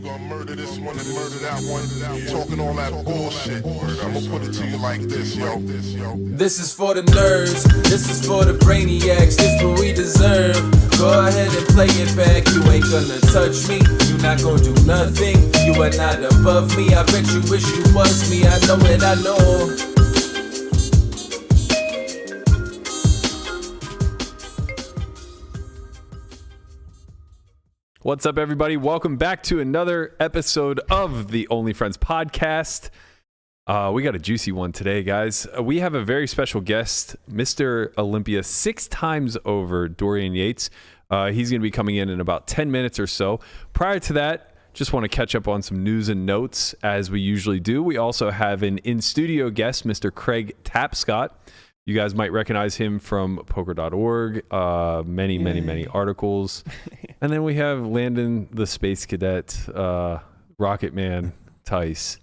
You gonna murder this one and murder that one. Talking all that bullshit. I'ma put it to you like this, yo. This is for the nerds, this is for the brainiacs, this what we deserve. Go ahead and play it back, you ain't gonna touch me, you not gonna do nothing, you are not above me. I bet you wish you was me, I know it, I know. What's up, everybody? Welcome back to another episode of the Only Friends podcast. We got a juicy one today, guys. We have a very special guest, Mr. Olympia 6 times over, Dorian Yates. He's going to be coming in about 10 minutes or so. Prior to that, just want to catch up on some news and notes as we usually do. We also have an in-studio guest, Mr. Craig Tapscott. You guys might recognize him from poker.org, many articles. And then we have Landon, the space cadet, Rocket Man, Tice.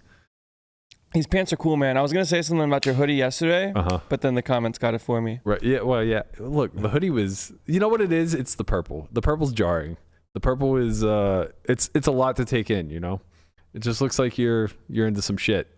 These pants are cool, man. I was going to say something about your hoodie yesterday, but then the comments got it for me. Right. Yeah. Well, yeah. Look, the hoodie was, you know what it is? It's the purple. The purple's jarring. The purple is, it's a lot to take in, you know? It just looks like you're into some shit.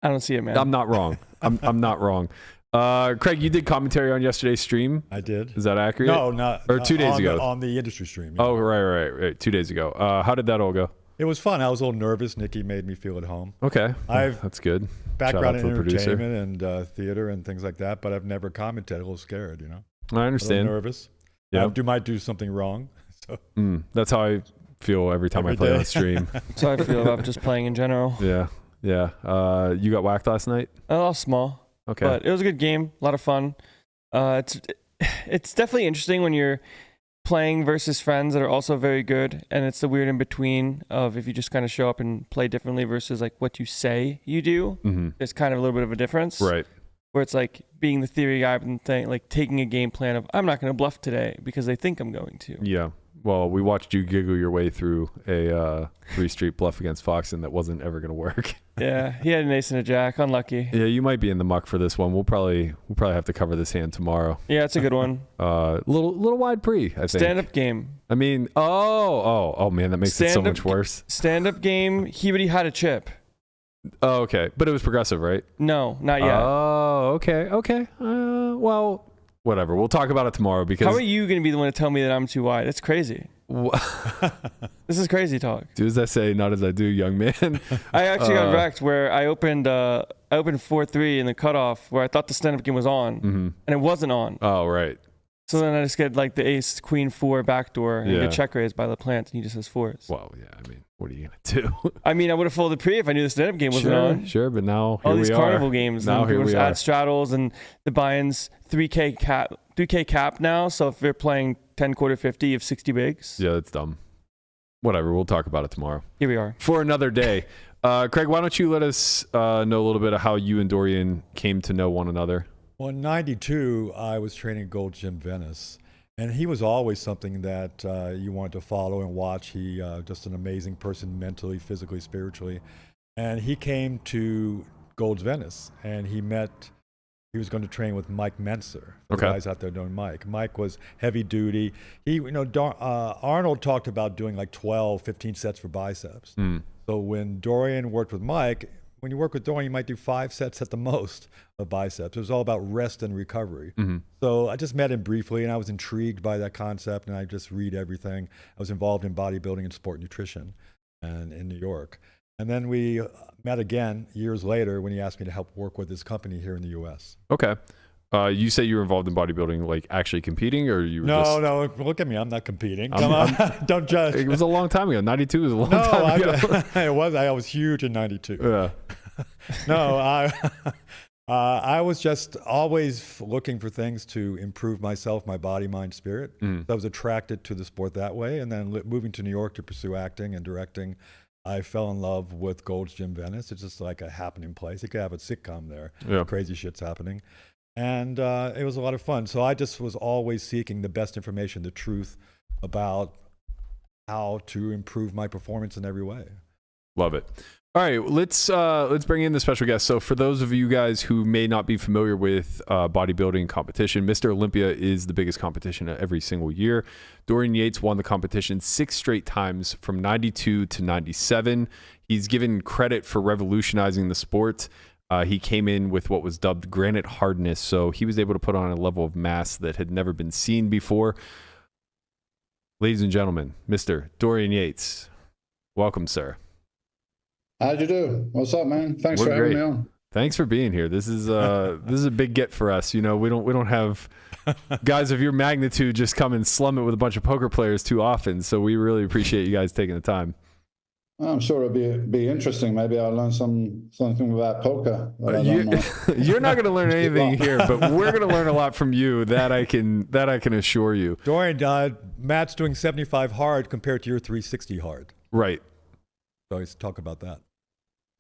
I don't see it, man. I'm not wrong. I'm not wrong. Craig, you did commentary on yesterday's stream. I did. Is that accurate? No, not. Or 2 days ago. On the industry stream. Yeah. Oh, right. 2 days ago. How did that all go? It was fun. I was a little nervous. Nikki made me feel at home. Okay. I've that's good. Background in entertainment and theater and things like that, but I've never commented. A little scared, you know. I understand. A little nervous. Yeah. I might do something wrong. So. That's how I feel every time I play on stream. That's how I feel about just playing in general. Yeah. You got whacked last night? A little small. Okay. But it was a good game. A lot of fun. It's definitely interesting when you're playing versus friends that are also very good, and it's the weird in between of if you just kind of show up and play differently versus like what you say you do. There's kind of a little bit of a difference, right? Where it's like being the theory guy and like taking a game plan of I'm not going to bluff today because they think I'm going to. Yeah. Well, we watched you giggle your way through a 3-street bluff against Foxton that wasn't ever going to work. Yeah, he had an ace and a jack. Unlucky. Yeah, you might be in the muck for this one. We'll probably have to cover this hand tomorrow. Yeah, it's a good one. Little wide pre, I think. Stand-up game. I mean, oh man, that makes it so much worse. Stand-up game. He already had a chip. Oh, okay, but it was progressive, right? No, not yet. Oh, okay. Well. Whatever. We'll talk about it tomorrow because... How are you going to be the one to tell me that I'm too wide? That's crazy. This is crazy talk. Do as I say, not as I do, young man. I actually got wrecked where I opened 4-3 in the cutoff where I thought the stand-up game was on, and it wasn't on. Oh, right. So then I just get like the ace, queen, 4 backdoor, and get check raised by LaPlante, and he just has 4s. Well, yeah, I mean, what are you going to do? I mean, I would have folded pre if I knew the stand-up game wasn't on. Sure, but now all these we carnival are. games. Now here we are. Add straddles and the buy-ins 3K cap now. So if they're playing 10 quarter 50, you have 60 bigs. Yeah, that's dumb. Whatever, we'll talk about it tomorrow. Here we are. For another day. Craig, why don't you let us know a little bit of how you and Dorian came to know one another? Well, in 92, I was training at Gold's Gym Venice. And he was always something that you wanted to follow and watch. He just an amazing person mentally, physically, spiritually. And he came to Gold's Venice, and he was going to train with Mike Mentzer. The guys out there knowing Mike. Mike was heavy duty. Arnold talked about doing like 12, 15 sets for biceps. So when Dorian worked with Mike, when you work with Dorian, you might do 5 sets at the most of biceps. It was all about rest and recovery. So I just met him briefly, and I was intrigued by that concept, and I just read everything. I was involved in bodybuilding and sport nutrition and in New York. And then we met again years later when he asked me to help work with his company here in the U.S. Okay. You say you were involved in bodybuilding, like actually competing, or you were No, look at me. I'm not competing. Come on. Don't judge. It was a long time ago. 92 was a long time ago. I was huge in 92. Yeah. No, I was just always looking for things to improve myself, my body, mind, spirit. So I was attracted to the sport that way. And then moving to New York to pursue acting and directing, I fell in love with Gold's Gym Venice. It's just like a happening place. You could have a sitcom there. Yeah. Crazy shit's happening. And it was a lot of fun. So I just was always seeking the best information, the truth about how to improve my performance in every way. Love it. All right, let's bring in the special guest. So for those of you guys who may not be familiar with bodybuilding competition, Mr. Olympia is the biggest competition every single year. Dorian Yates won the competition 6 straight times from 92 to 97. He's given credit for revolutionizing the sport. He came in with what was dubbed granite hardness, so he was able to put on a level of mass that had never been seen before. Ladies and gentlemen, Mr. Dorian Yates, welcome, sir. How'd you do? What's up, man? Thanks for having me on. Thanks for being here. This is a big get for us. You know, we don't have guys of your magnitude just come and slum it with a bunch of poker players too often. So we really appreciate you guys taking the time. I'm sure it'll be interesting. Maybe I'll learn something about poker. You're not going to learn anything here, but we're going to learn a lot from you. That I can assure you. Dorian, Matt's doing 75 hard compared to your 360 hard. Right. So let's talk about that.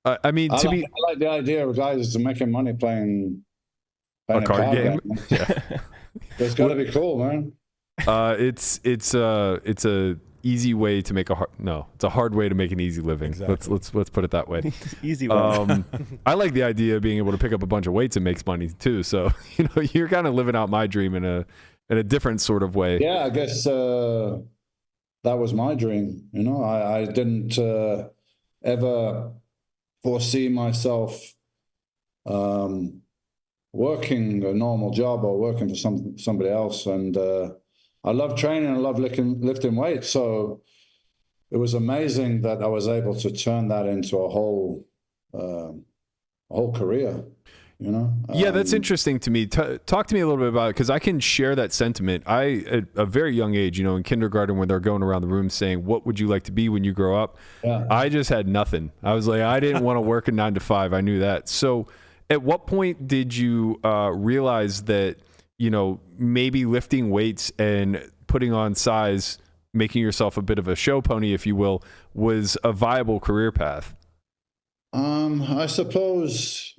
I mean, I like the idea of guys making money playing a card game. Yeah. It's got to be cool, man. It's a easy way to make it's a hard way to make an easy living. Exactly. Let's put it that way. Easy one. I like the idea of being able to pick up a bunch of weights and makes money too. So you're kind of living out my dream in a different sort of way. Yeah, I guess that was my dream. I didn't ever foresee myself working a normal job or working for somebody else. And I love training. I love lifting weights. So it was amazing that I was able to turn that into a whole career. Yeah, that's interesting to me. Talk to me a little bit about it, because I can share that sentiment. At a very young age, in kindergarten, when they're going around the room saying, "What would you like to be when you grow up?" Yeah. I just had nothing. I was like, I didn't want to work a 9 to 5. I knew that. So, at what point did you realize that maybe lifting weights and putting on size, making yourself a bit of a show pony, if you will, was a viable career path? I suppose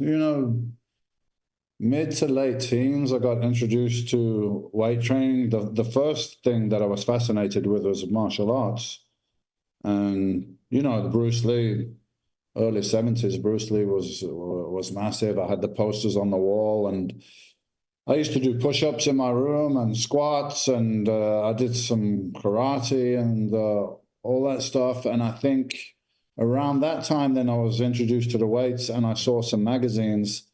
mid to late teens, I got introduced to weight training. The first thing that I was fascinated with was martial arts. And, Bruce Lee, early 70s, Bruce Lee was massive. I had the posters on the wall, and I used to do push-ups in my room and squats, and I did some karate and all that stuff. And I think around that time, then I was introduced to the weights, and I saw some magazines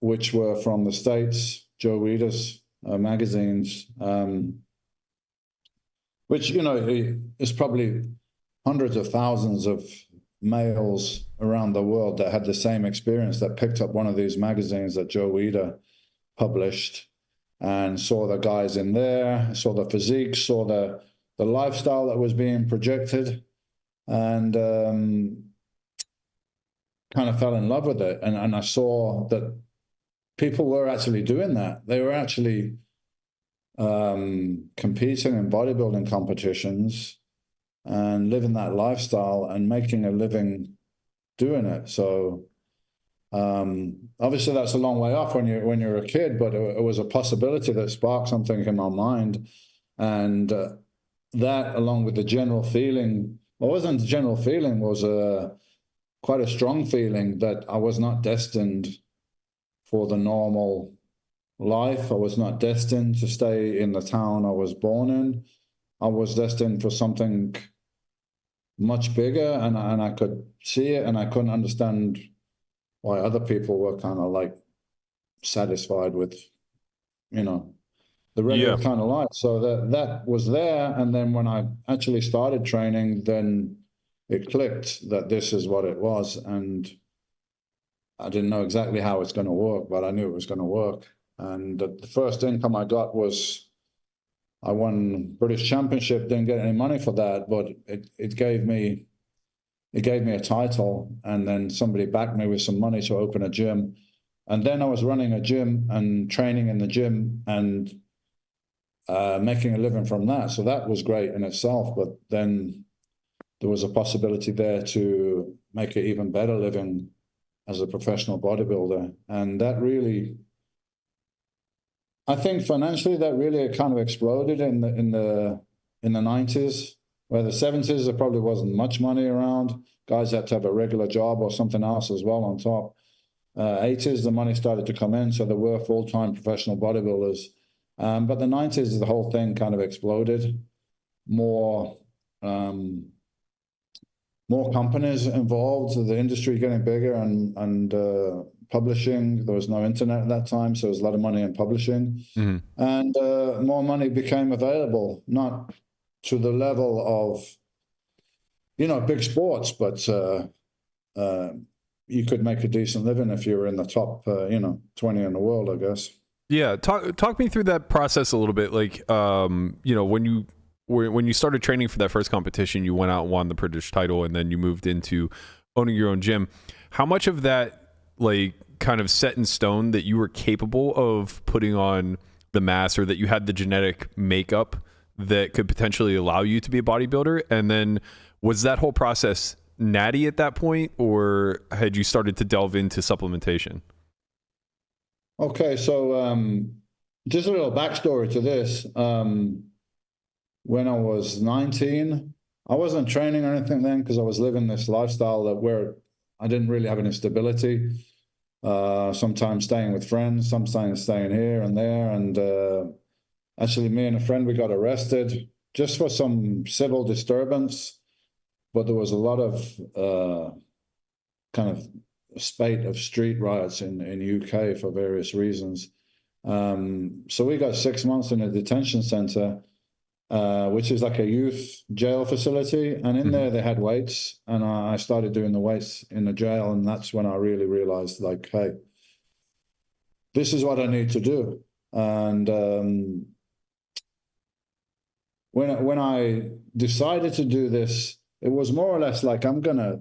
which were from the States, Joe Weider's magazines, which, is probably hundreds of thousands of males around the world that had the same experience, that picked up one of these magazines that Joe Weider published and saw the guys in there, saw the physiques, saw the lifestyle that was being projected, and kind of fell in love with it. And I saw that people were actually doing that. They were actually competing in bodybuilding competitions and living that lifestyle and making a living doing it. So obviously that's a long way off when you're a kid, but it was a possibility that sparked something in my mind. And that, along with the general feeling, wasn't the general feeling, was quite a strong feeling that I was not destined for the normal life. I was not destined to stay in the town I was born in. I was destined for something much bigger, and I could see it, and I couldn't understand why other people were kind of like satisfied with, the regular kind of life. So that was there. And then when I actually started training, then it clicked that this is what it was. And I didn't know exactly how it's going to work, but I knew it was going to work. And the first income I got was, I won British Championship, didn't get any money for that, but it gave me a title, and then somebody backed me with some money to open a gym. And then I was running a gym and training in the gym and making a living from that. So that was great in itself, but then there was a possibility there to make an even better living as a professional bodybuilder. And that really, I think financially, that really kind of exploded in the 90s. Where the 70s, there probably wasn't much money around. Guys had to have a regular job or something else as well on top. 80s, the money started to come in, so there were full-time professional bodybuilders. But the 90s, the whole thing kind of exploded. More companies involved, the industry getting bigger, and publishing. There was no internet at that time, so there was a lot of money in publishing. Mm-hmm. And more money became available, not to the level of, big sports, but you could make a decent living if you were in the top, 20 in the world, I guess. Yeah, talk me through that process a little bit. Like, when you started training for that first competition, you went out and won the British title, and then you moved into owning your own gym. How much of that, like, kind of set in stone that you were capable of putting on the mass, or that you had the genetic makeup that could potentially allow you to be a bodybuilder? And then was that whole process natty at that point, or had you started to delve into supplementation? Okay, so just a little backstory to this. When I was 19, I wasn't training or anything then, because I was living this lifestyle where I didn't really have any stability. Sometimes staying with friends, sometimes staying here and there. And actually, me and a friend, we got arrested just for some civil disturbance. But there was a lot of kind of spate of street riots in UK for various reasons. So we got 6 months in a detention center, which is like a youth jail facility. And in there they had weights, and I started doing the weights in the jail. And that's when I really realized, like, hey, this is what I need to do. And when I decided to do this, it was more or less like, I'm going to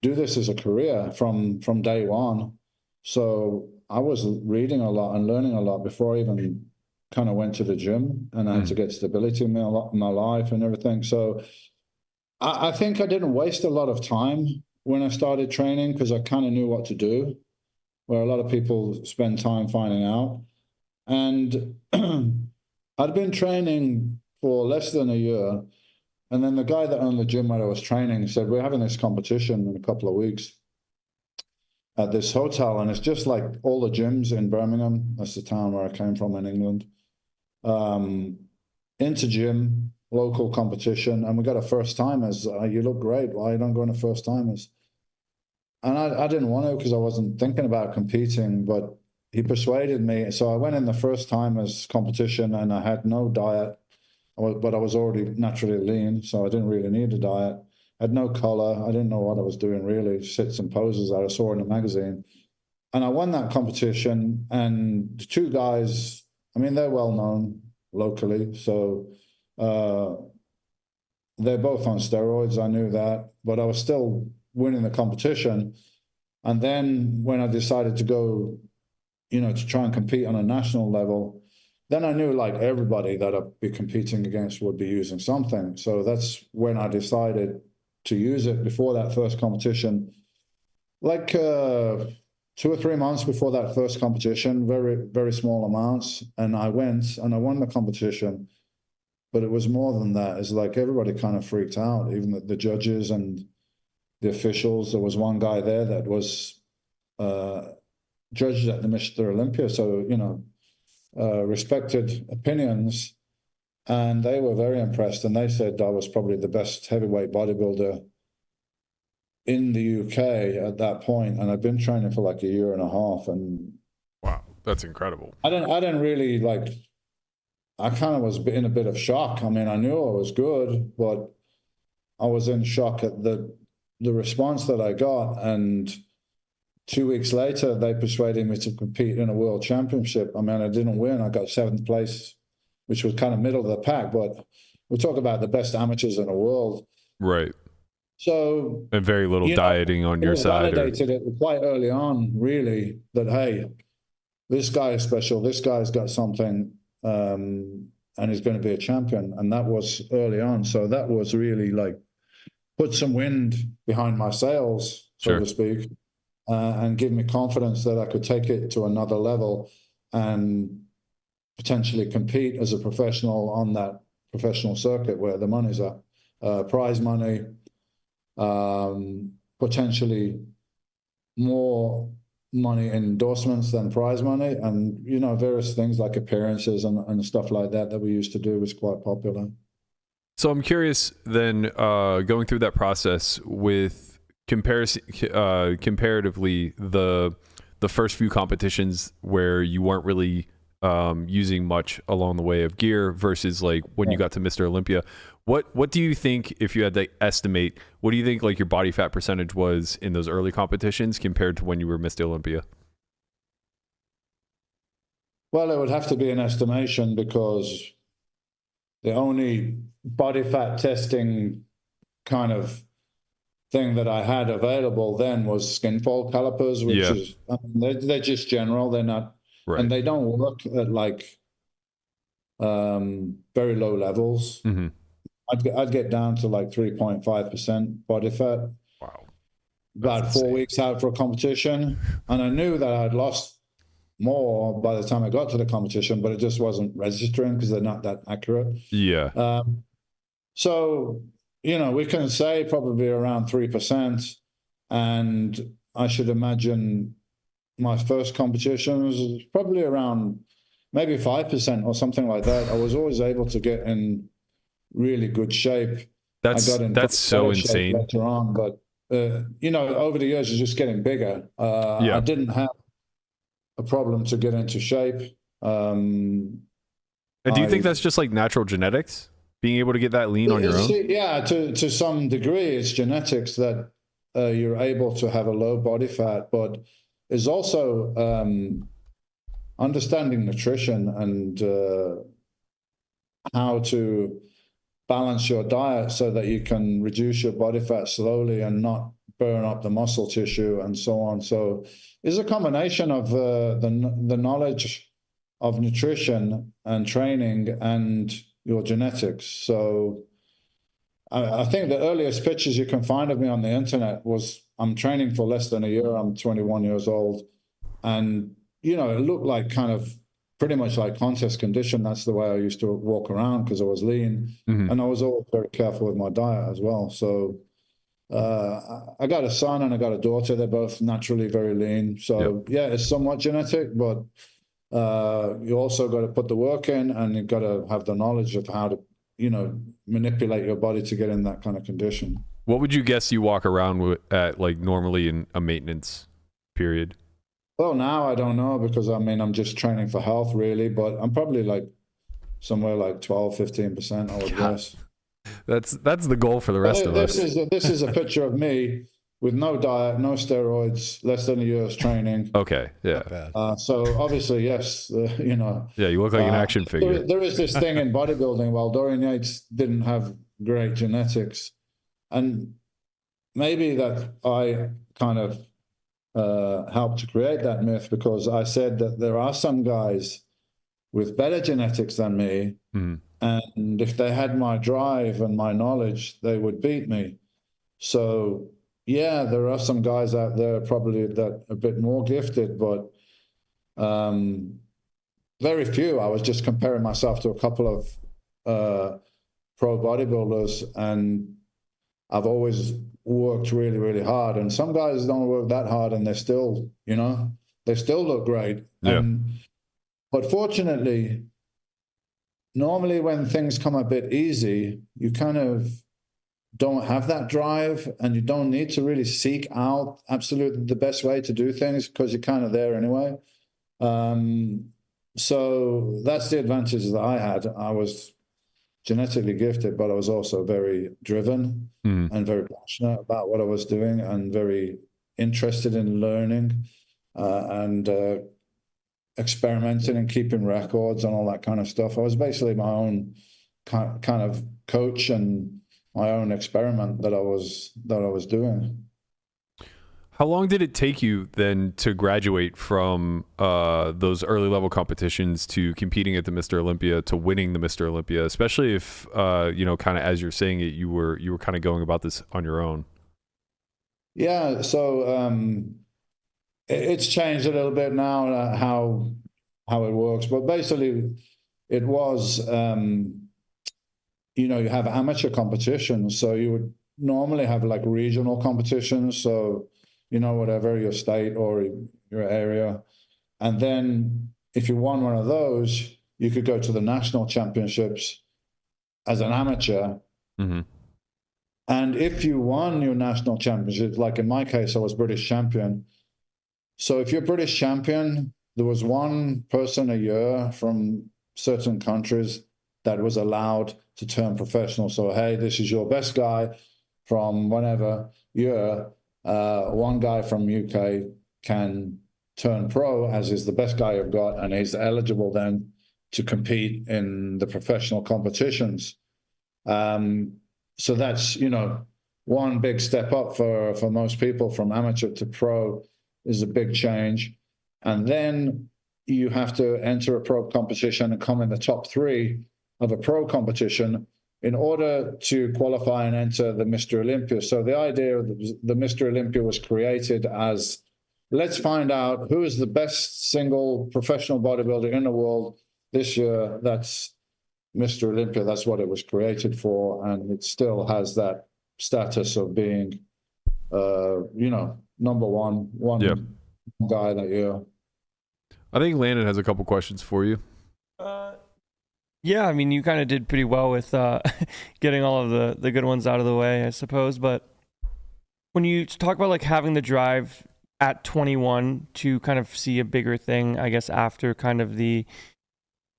do this as a career from day one. So I was reading a lot and learning a lot before I even kind of went to the gym, and I had to get stability in my life and everything. So I think I didn't waste a lot of time when I started training, because I kind of knew what to do, where a lot of people spend time finding out. And I'd been training for less than a year. And then the guy that owned the gym where I was training said, we're having this competition in a couple of weeks at this hotel. And it's just like all the gyms in Birmingham. That's the town where I came from in England. Into gym, local competition. And we got a first timers. You look great. Why you don't go into first timers? And I didn't want to, because I wasn't thinking about competing, but he persuaded me. So I went in the first timers competition, and I had no diet. But I was already naturally lean, so I didn't really need a diet. I had no color. I didn't know what I was doing, really. Sits and poses that I saw in the magazine. And I won that competition, and the two guys, I mean, they're well known locally, so they're both on steroids. I knew that, but I was still winning the competition. And then when I decided to go, to try and compete on a national level, then I knew, like, everybody that I'd be competing against would be using something. So that's when I decided to use it before that first competition. Like 2 or 3 months before that first competition, very, very small amounts. And I went and I won the competition. But it was more than that. It's like everybody kind of freaked out, even the judges and the officials. There was one guy there that was judged at the Mr. Olympia. So, respected opinions, and they were very impressed, and they said I was probably the best heavyweight bodybuilder in the UK at that point, and I'd been training for like a year and a half. And wow, that's incredible. I didn't really, like, I kind of was in a bit of shock. I mean, I knew I was good, but I was in shock at the response that I got. And 2 weeks later, they persuaded me to compete in a world championship. I mean, I didn't win. I got 7th place, which was kind of middle of the pack. But we talk about the best amateurs in the world. Right. So, and very little dieting on your side. Validated it quite early on, really, that, hey, this guy is special. This guy's got something, and he's going to be a champion. And that was early on. So that was really, like, put some wind behind my sails, so to speak. And give me confidence that I could take it to another level and potentially compete as a professional on that professional circuit where the money's at. prize money, potentially more money in endorsements than prize money, and various things like appearances and stuff like that we used to do was quite popular. So I'm curious then, going through that process with comparatively the first few competitions where you weren't really using much along the way of gear versus like when you got to Mr. Olympia. What do you think, if you had to estimate, what do you think like your body fat percentage was in those early competitions compared to when you were Mr. Olympia? Well, it would have to be an estimation because the only body fat testing kind of thing that I had available then was skin fold calipers, which is, they're just general. They're not, and they don't work at like very low levels. Mm-hmm. I'd get down to like 3.5% body fat. Wow. About 4 weeks out for a competition. And I knew that I'd lost more by the time I got to the competition, but it just wasn't registering because they're not that accurate. Yeah. So, we can say probably around 3%. And I should imagine my first competition was probably around maybe 5% or something like that. I was always able to get in really good shape. That's so insane. Later on, but over the years, it's just getting bigger. I didn't have a problem to get into shape. And do you think that's just like natural genetics, being able to get that lean on your own? Yeah, to some degree, it's genetics that you're able to have a low body fat, but it's also understanding nutrition and how to balance your diet so that you can reduce your body fat slowly and not burn up the muscle tissue and so on. So it's a combination of the knowledge of nutrition and training and your genetics. So I think the earliest pictures you can find of me on the internet was I'm training for less than a year. I'm 21 years old. And, it looked like kind of pretty much like contest condition. That's the way I used to walk around because I was lean. Mm-hmm. And I was always very careful with my diet as well. So I got a son and I got a daughter. They're both naturally very lean. So yeah, it's somewhat genetic, but you also got to put the work in and you've got to have the knowledge of how to, manipulate your body to get in that kind of condition. What would you guess you walk around with at like normally in a maintenance period? Well, now I don't know because I'm just training for health really, but I'm probably like somewhere like 12, 15%, I would guess. That's the goal for the rest of us. This is a picture of me with no diet, no steroids, less than a year's training. Okay, yeah. So obviously, yes, Yeah, you look like an action figure. There is this thing in bodybuilding. Well, Dorian Yates didn't have great genetics, and maybe that I kind of helped to create that myth because I said that there are some guys with better genetics than me, and if they had my drive and my knowledge, they would beat me. So yeah, there are some guys out there probably that are a bit more gifted, but very few. I was just comparing myself to a couple of pro bodybuilders, and I've always worked really, really hard. And some guys don't work that hard, and they're still, they still look great. Yeah. But fortunately, normally when things come a bit easy, you kind of don't have that drive and you don't need to really seek out absolutely the best way to do things because you're kind of there anyway. So that's the advantage that I had. I was genetically gifted, but I was also very driven and very passionate about what I was doing and very interested in learning and experimenting and keeping records and all that kind of stuff. I was basically my own kind of coach and my own experiment that I was doing. How long did it take you then to graduate from those early level competitions to competing at the Mr. Olympia to winning the Mr. Olympia, especially if kind of as you're saying it, you were kind of going about this on your own? Yeah, so it's changed a little bit now how it works, but basically it was you have amateur competitions. So you would normally have like regional competitions. So, whatever your state or your area. And then if you won one of those, you could go to the national championships as an amateur. Mm-hmm. And if you won your national championships, like in my case, I was British champion. So if you're British champion, there was one person a year from certain countries that was allowed to turn professional. So, hey, this is your best guy from whatever year. One guy from UK can turn pro, as is the best guy you've got, and he's eligible then to compete in the professional competitions. So that's, one big step up for most people from amateur to pro is a big change. And then you have to enter a pro competition and come in the top 3 of a pro competition in order to qualify and enter the Mr. Olympia. So the idea of the Mr. Olympia was created as, let's find out who is the best single professional bodybuilder in the world this year. That's Mr. Olympia. That's what it was created for, and it still has that status of being, number one guy that year. I think Landon has a couple questions for you. Yeah, I mean, you kind of did pretty well with getting all of the good ones out of the way, I suppose. But when you talk about like having the drive at 21 to kind of see a bigger thing, I guess after kind of the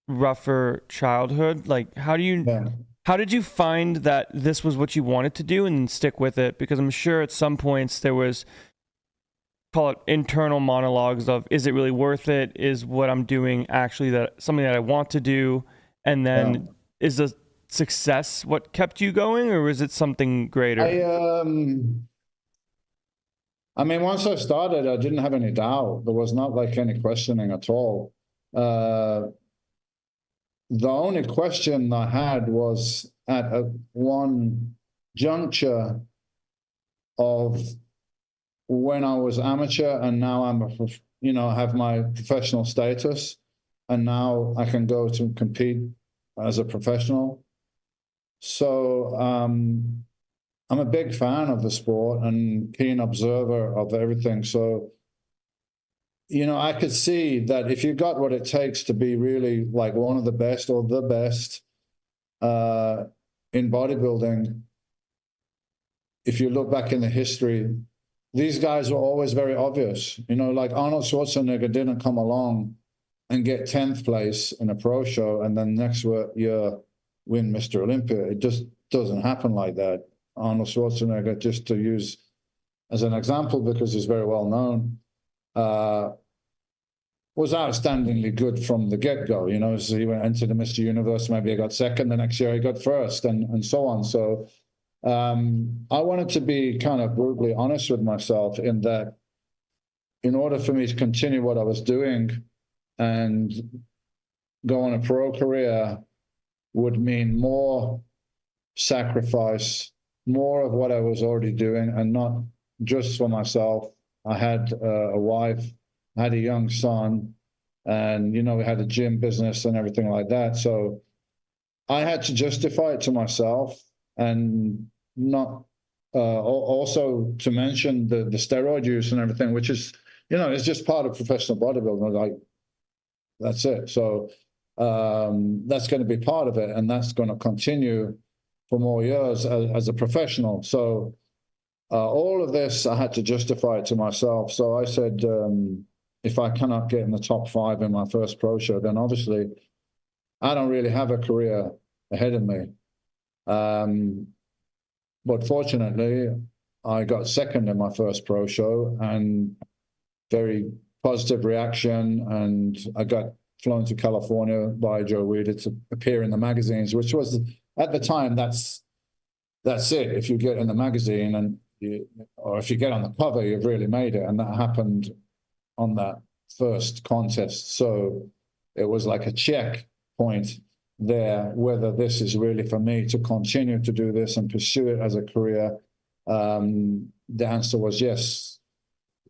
rougher childhood, like how did you find that this was what you wanted to do and stick with it? Because I'm sure at some points there was, call it internal monologues of, is it really worth it? Is what I'm doing actually something that I want to do? And then is the success what kept you going, or is it something greater? I mean, once I started, I didn't have any doubt. There was not like any questioning at all. The only question I had was at one juncture of when I was amateur and now I'm have my professional status, and now I can go to compete as a professional. So I'm a big fan of the sport and keen observer of everything. So, I could see that if you got what it takes to be really like one of the best or the best in bodybuilding, if you look back in the history, these guys were always very obvious. Like Arnold Schwarzenegger didn't come along and get 10th place in a pro show and then next year win Mr. Olympia. It just doesn't happen like that. Arnold Schwarzenegger, just to use as an example because he's very well known, was outstandingly good from the get-go. So he went into the Mr. Universe, maybe he got second, the next year he got first, and so on. So I wanted to be kind of brutally honest with myself in that in order for me to continue what I was doing and go on a pro career would mean more sacrifice, more of what I was already doing, and not just for myself. I had a wife, I had a young son, and, we had a gym business and everything like that. So I had to justify it to myself, and not also to mention the steroid use and everything, which is, it's just part of professional bodybuilding. Like, that's it. So that's going to be part of it, and that's going to continue for more years as a professional. So all of this, I had to justify it to myself. So I said, if I cannot get in the top 5 in my first pro show, then obviously I don't really have a career ahead of me. But fortunately, I got second in my first pro show, and very positive reaction, and I got flown to California by Joe Weider to appear in the magazines, which was, at the time, that's it. If you get in the magazine or if you get on the cover, you've really made it. And that happened on that first contest. So it was like a checkpoint there, whether this is really for me to continue to do this and pursue it as a career. The answer was yes.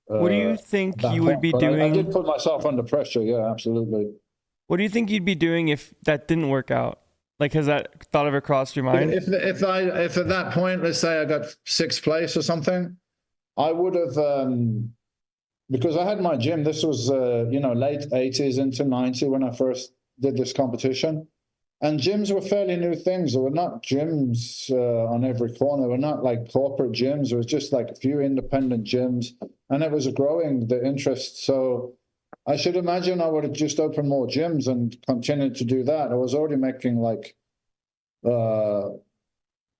What do you think you would be But doing? I did put myself under pressure. Yeah, absolutely. What do you think you'd be doing if that didn't work out? Like, has that thought ever crossed your mind? If at that point, let's say I got sixth place or something, I would have, because I had my gym. This was late 80s into 90 when I first did this competition, and gyms were fairly new things. There were not gyms on every corner. They were not like corporate gyms. It was just like a few independent gyms, and it was growing the interest. So I should imagine I would have just opened more gyms and continued to do that. I was already making like, an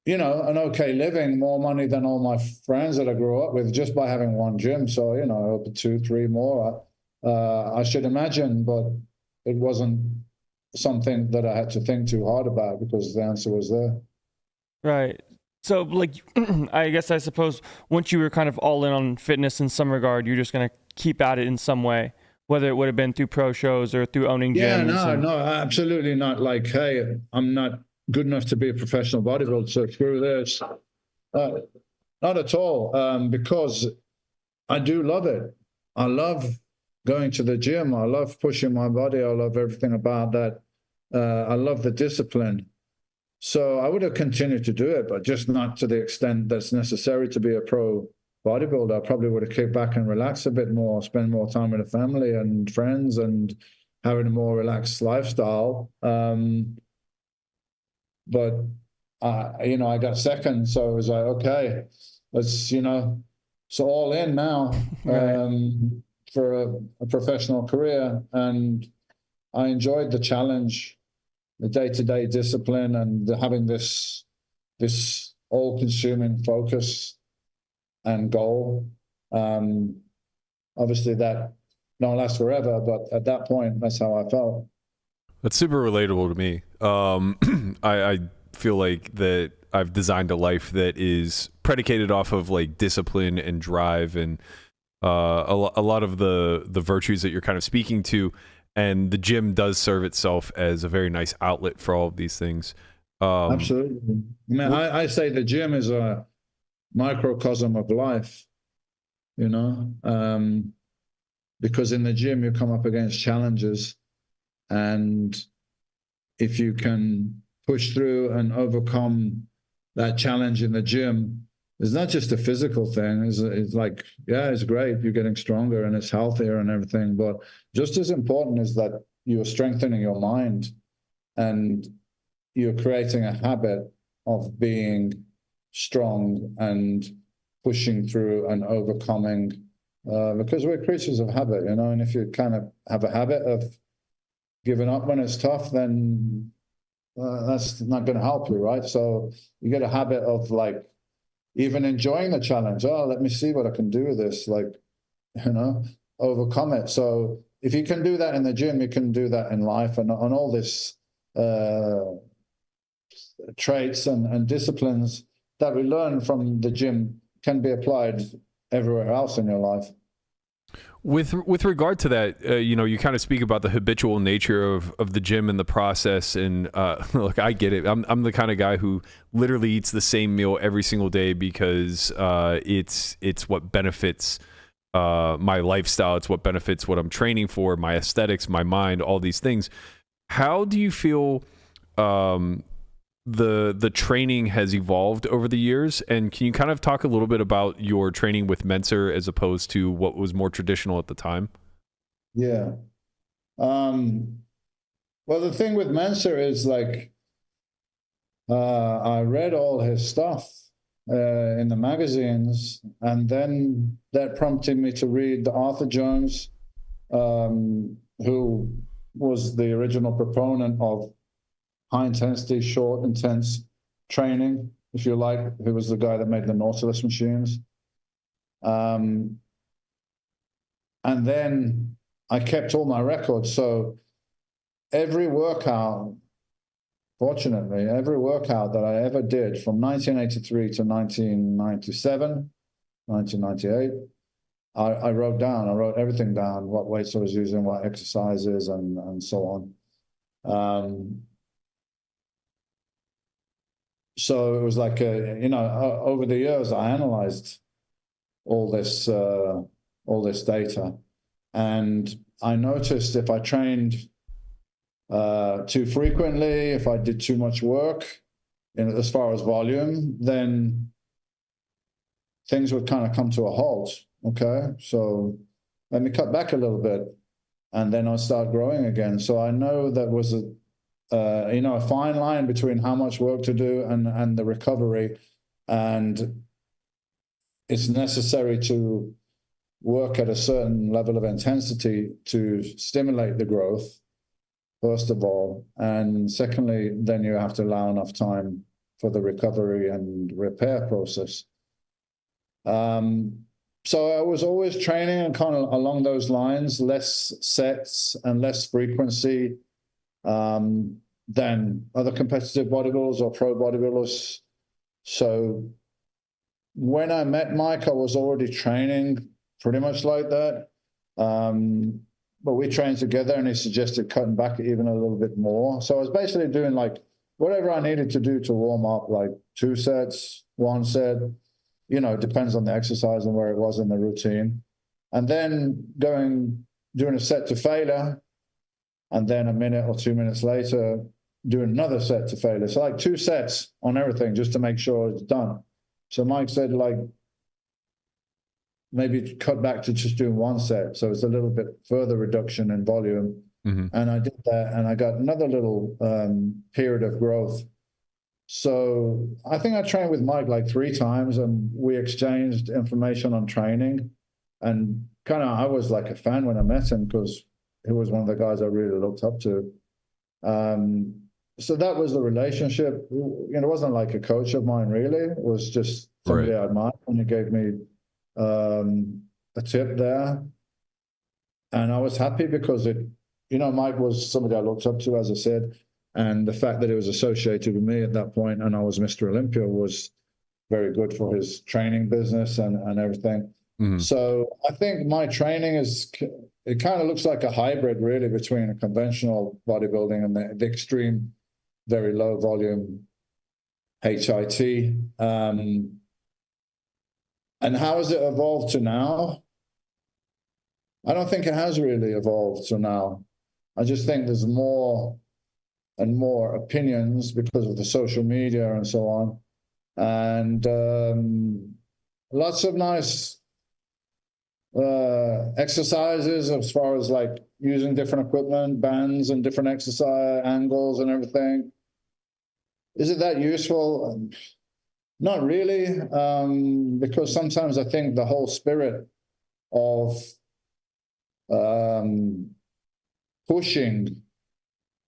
okay living, more money than all my friends that I grew up with just by having one gym. So, open 2, 3 more, I should imagine, but it wasn't something that I had to think too hard about because the answer was there. Right. So, like, I suppose once you were kind of all in on fitness in some regard, you're just going to keep at it in some way, whether it would have been through pro shows or through owning gyms. Yeah, no, absolutely not. Like, hey, I'm not good enough to be a professional bodybuilder, so screw this. Not at all, because I do love it. I love going to the gym. I love pushing my body. I love everything about that. I love the discipline. So I would have continued to do it, but just not to the extent that's necessary to be a pro bodybuilder. I probably would have kicked back and relaxed a bit more, spend more time with the family and friends and having a more relaxed lifestyle. But I got second, so it was like, okay, let's, so all in now for a professional career. And I enjoyed the challenge, the day-to-day discipline, and having this all-consuming focus and goal. Obviously that don't last forever, but at that point, that's how I felt. That's super relatable to me. I feel like that I've designed a life that is predicated off of like discipline and drive and a lot of the virtues that you're kind of speaking to. And the gym does serve itself as a very nice outlet for all of these things. Absolutely. I mean, I say the gym is a microcosm of life, because in the gym you come up against challenges, and if you can push through and overcome that challenge in the gym, it's not just a physical thing. It's like, yeah, it's great. You're getting stronger and it's healthier and everything. But just as important is that you're strengthening your mind and you're creating a habit of being strong and pushing through and overcoming, because we're creatures of habit, and if you kind of have a habit of giving up when it's tough, then that's not going to help you, right? So you get a habit of like even enjoying the challenge. Oh, let me see what I can do with this, like, overcome it. So if you can do that in the gym, you can do that in life, and on all this traits and disciplines that we learn from the gym can be applied everywhere else in your life. With regard to that, you kind of speak about the habitual nature of the gym and the process. And look, I get it. I'm the kind of guy who literally eats the same meal every single day because it's what benefits my lifestyle. It's what benefits what I'm training for, my aesthetics, my mind, all these things. How do you feel the training has evolved over the years, and can you kind of talk a little bit about your training with Menser as opposed to what was more traditional at the time? Yeah. Well, the thing with Menser is like, I read all his stuff in the magazines, and then that prompted me to read Arthur Jones, who was the original proponent of high intensity, short, intense training, if you like, who was the guy that made the Nautilus machines. And then I kept all my records. So every workout, fortunately, every workout that I ever did from 1983 to 1997, 1998, I wrote down. I wrote everything down, what weights I was using, what exercises, and so on. So it was like, over the years, I analyzed all this data, and I noticed if I trained too frequently, if I did too much work as far as volume, then things would kind of come to a halt. Okay, so let me cut back a little bit, and then I'll start growing again. So I know that was a fine line between how much work to do and the recovery, and it's necessary to work at a certain level of intensity to stimulate the growth, first of all, and secondly, then you have to allow enough time for the recovery and repair process. So I was always training and kind of along those lines, less sets and less frequency than other competitive bodybuilders or pro bodybuilders. So when I met Mike, I was already training pretty much like that. But we trained together, and he suggested cutting back even a little bit more. So I was basically doing like whatever I needed to do to warm up, like 2 sets, 1 set, it depends on the exercise and where it was in the routine. And then doing a set to failure, and then a minute or 2 minutes later, doing another set to failure. So like 2 sets on everything just to make sure it's done. So Mike said, like, maybe cut back to just doing 1 set. So it's a little bit further reduction in volume. Mm-hmm. And I did that, and I got another little period of growth. So I think I trained with Mike like 3 times, and we exchanged information on training. And kind of, I was like a fan when I met him, because he was one of the guys I really looked up to. So that was the relationship. It wasn't like a coach of mine, really. It was just somebody I admired, and he gave me a tip there. And I was happy because Mike was somebody I looked up to, as I said, and the fact that it was associated with me at that point, and I was Mr. Olympia, was very good for his training business and everything. Mm-hmm. So I think my training it kind of looks like a hybrid, really, between a conventional bodybuilding and the extreme, very low volume HIT. And how has it evolved to now? I don't think it has really evolved to now. I just think there's more and more opinions because of the social media and so on. And lots of nice exercises as far as like using different equipment, bands and different exercise angles and everything. Is it that useful? Not really, because sometimes I think the whole spirit of pushing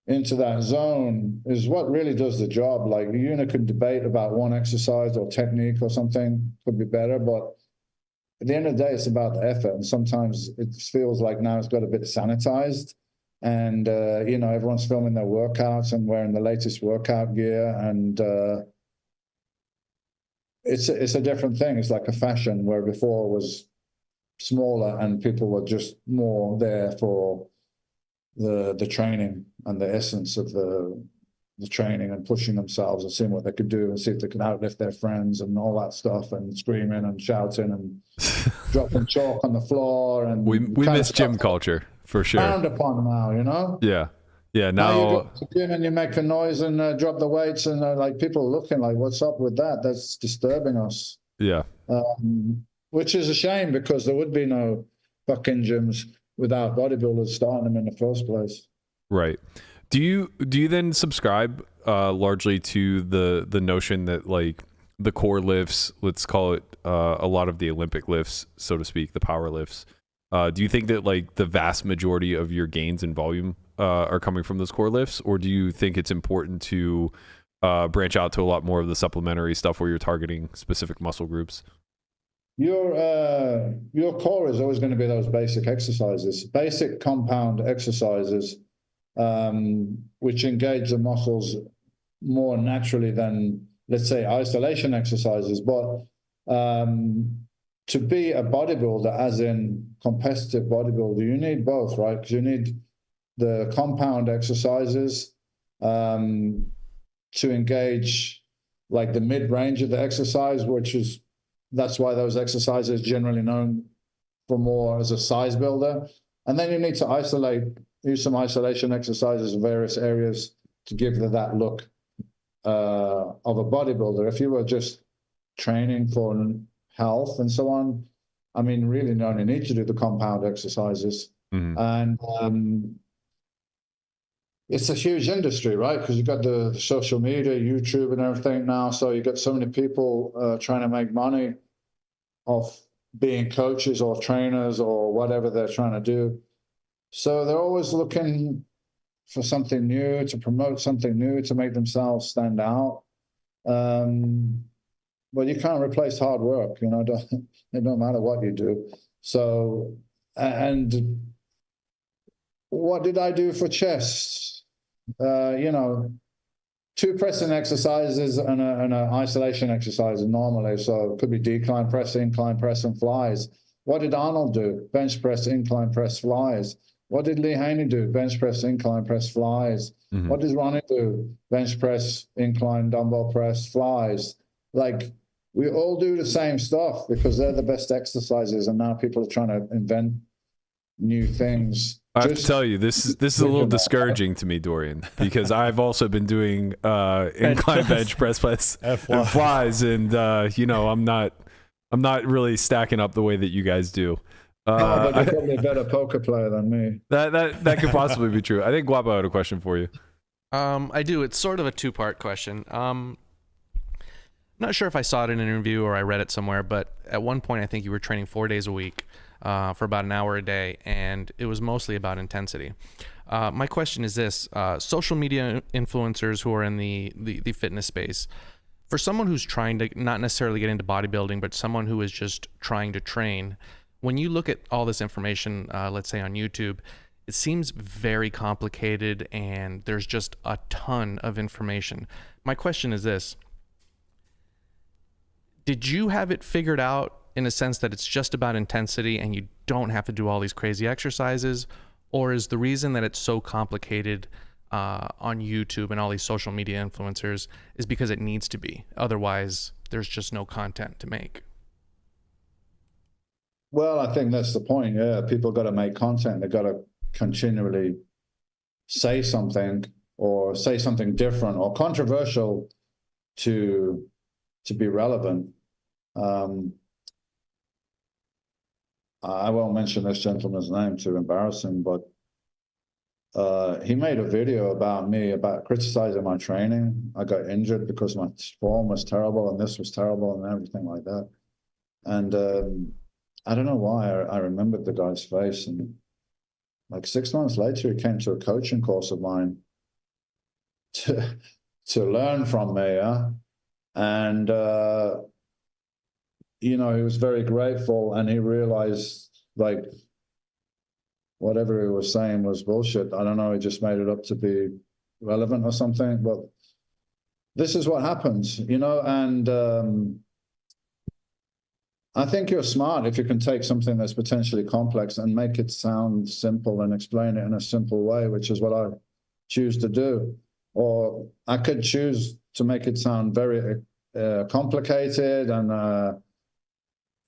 into that zone is what really does the job. Like, you could debate about one exercise or technique or something could be better, but at the end of the day, it's about the effort. And sometimes it feels like now it's got a bit sanitized, and everyone's filming their workouts and wearing the latest workout gear, and it's a different thing. It's like a fashion, where before it was smaller and people were just more there for the training and the essence of the training and pushing themselves and seeing what they could do and see if they could outlift their friends and all that stuff, and screaming and shouting and dropping chalk on the floor. And we miss gym culture for sure. Frowned upon now, Yeah. Now you go to the gym and you make a noise and drop the weights, and like people are looking like, what's up with that? That's disturbing us. Yeah. Which is a shame, because there would be no fucking gyms without bodybuilders starting them in the first place. Right. Do you then subscribe largely to the notion that, like, the core lifts, let's call it a lot of the Olympic lifts, so to speak, the power lifts, do you think that, like, the vast majority of your gains in volume are coming from those core lifts, or do you think it's important to branch out to a lot more of the supplementary stuff where you're targeting specific muscle groups? Your core is always going to be those basic exercises, basic compound exercises, which engage the muscles more naturally than, let's say, isolation exercises. But to be a bodybuilder, as in competitive bodybuilder, you need both, right? Because you need the compound exercises to engage like the mid-range of the exercise, that's why those exercises are generally known for more as a size builder. And then you need to isolate, use some isolation exercises in various areas to give that look of a bodybuilder. If you were just training for health and so on, I mean, really you only need to do the compound exercises. And it's a huge industry, right? Because you've got the social media, YouTube and everything now. So you got so many people trying to make money off being coaches or trainers or whatever they're trying to do. So they're always looking for something new, to promote something new, to make themselves stand out. But you can't replace hard work, you know, it don't matter what you do. So, and what did I do for chest? You know, 2 pressing exercises and an isolation exercise normally. So it could be decline press, incline press, and flies. What did Arnold do? Bench press, incline press, flies. What did Lee Haney do? Bench press, incline press, flies. What did Ronnie do? Bench press, incline, dumbbell press, flies. Like, we all do the same stuff because they're the best exercises, and now people are trying to invent new things. I have to tell you, this is a little discouraging to me, Dorian, because I've also been doing incline bench press and flies, and you know, I'm not really stacking up the way that you guys do. But you're probably a better poker player than me. That could possibly be true. I think Guapo had a question for you. I do. It's sort of a 2-part question. Not sure if I saw it in an interview or I read it somewhere, but at one point I think you were training 4 days a week for about an hour a day, and it was mostly about intensity. My question is this: social media influencers who are in the fitness space, for someone who's trying to not necessarily get into bodybuilding, but someone who is just trying to train, when you look at all this information, let's say on YouTube, it seems very complicated and there's just a ton of information. My question is this: did you have it figured out in a sense that it's just about intensity and you don't have to do all these crazy exercises? Or is the reason that it's so complicated on YouTube and all these social media influencers is because it needs to be? Otherwise, there's just no content to make. Well, I think that's the point. Yeah, people got to make content. They've got to continually say something or say something different or controversial to be relevant. I won't mention this gentleman's name to embarrass him, but he made a video about me, about criticizing my training. I got injured because my form was terrible and this was terrible and everything like that. And I don't know why I remembered the guy's face. And like 6 months later, he came to a coaching course of mine to learn from me. Yeah? And you know, he was very grateful, and he realized, like, whatever he was saying was bullshit. I don't know, he just made it up to be relevant or something. But this is what happens, you know, and I think you're smart if you can take something that's potentially complex and make it sound simple and explain it in a simple way, which is what I choose to do. Or I could choose to make it sound very complicated, and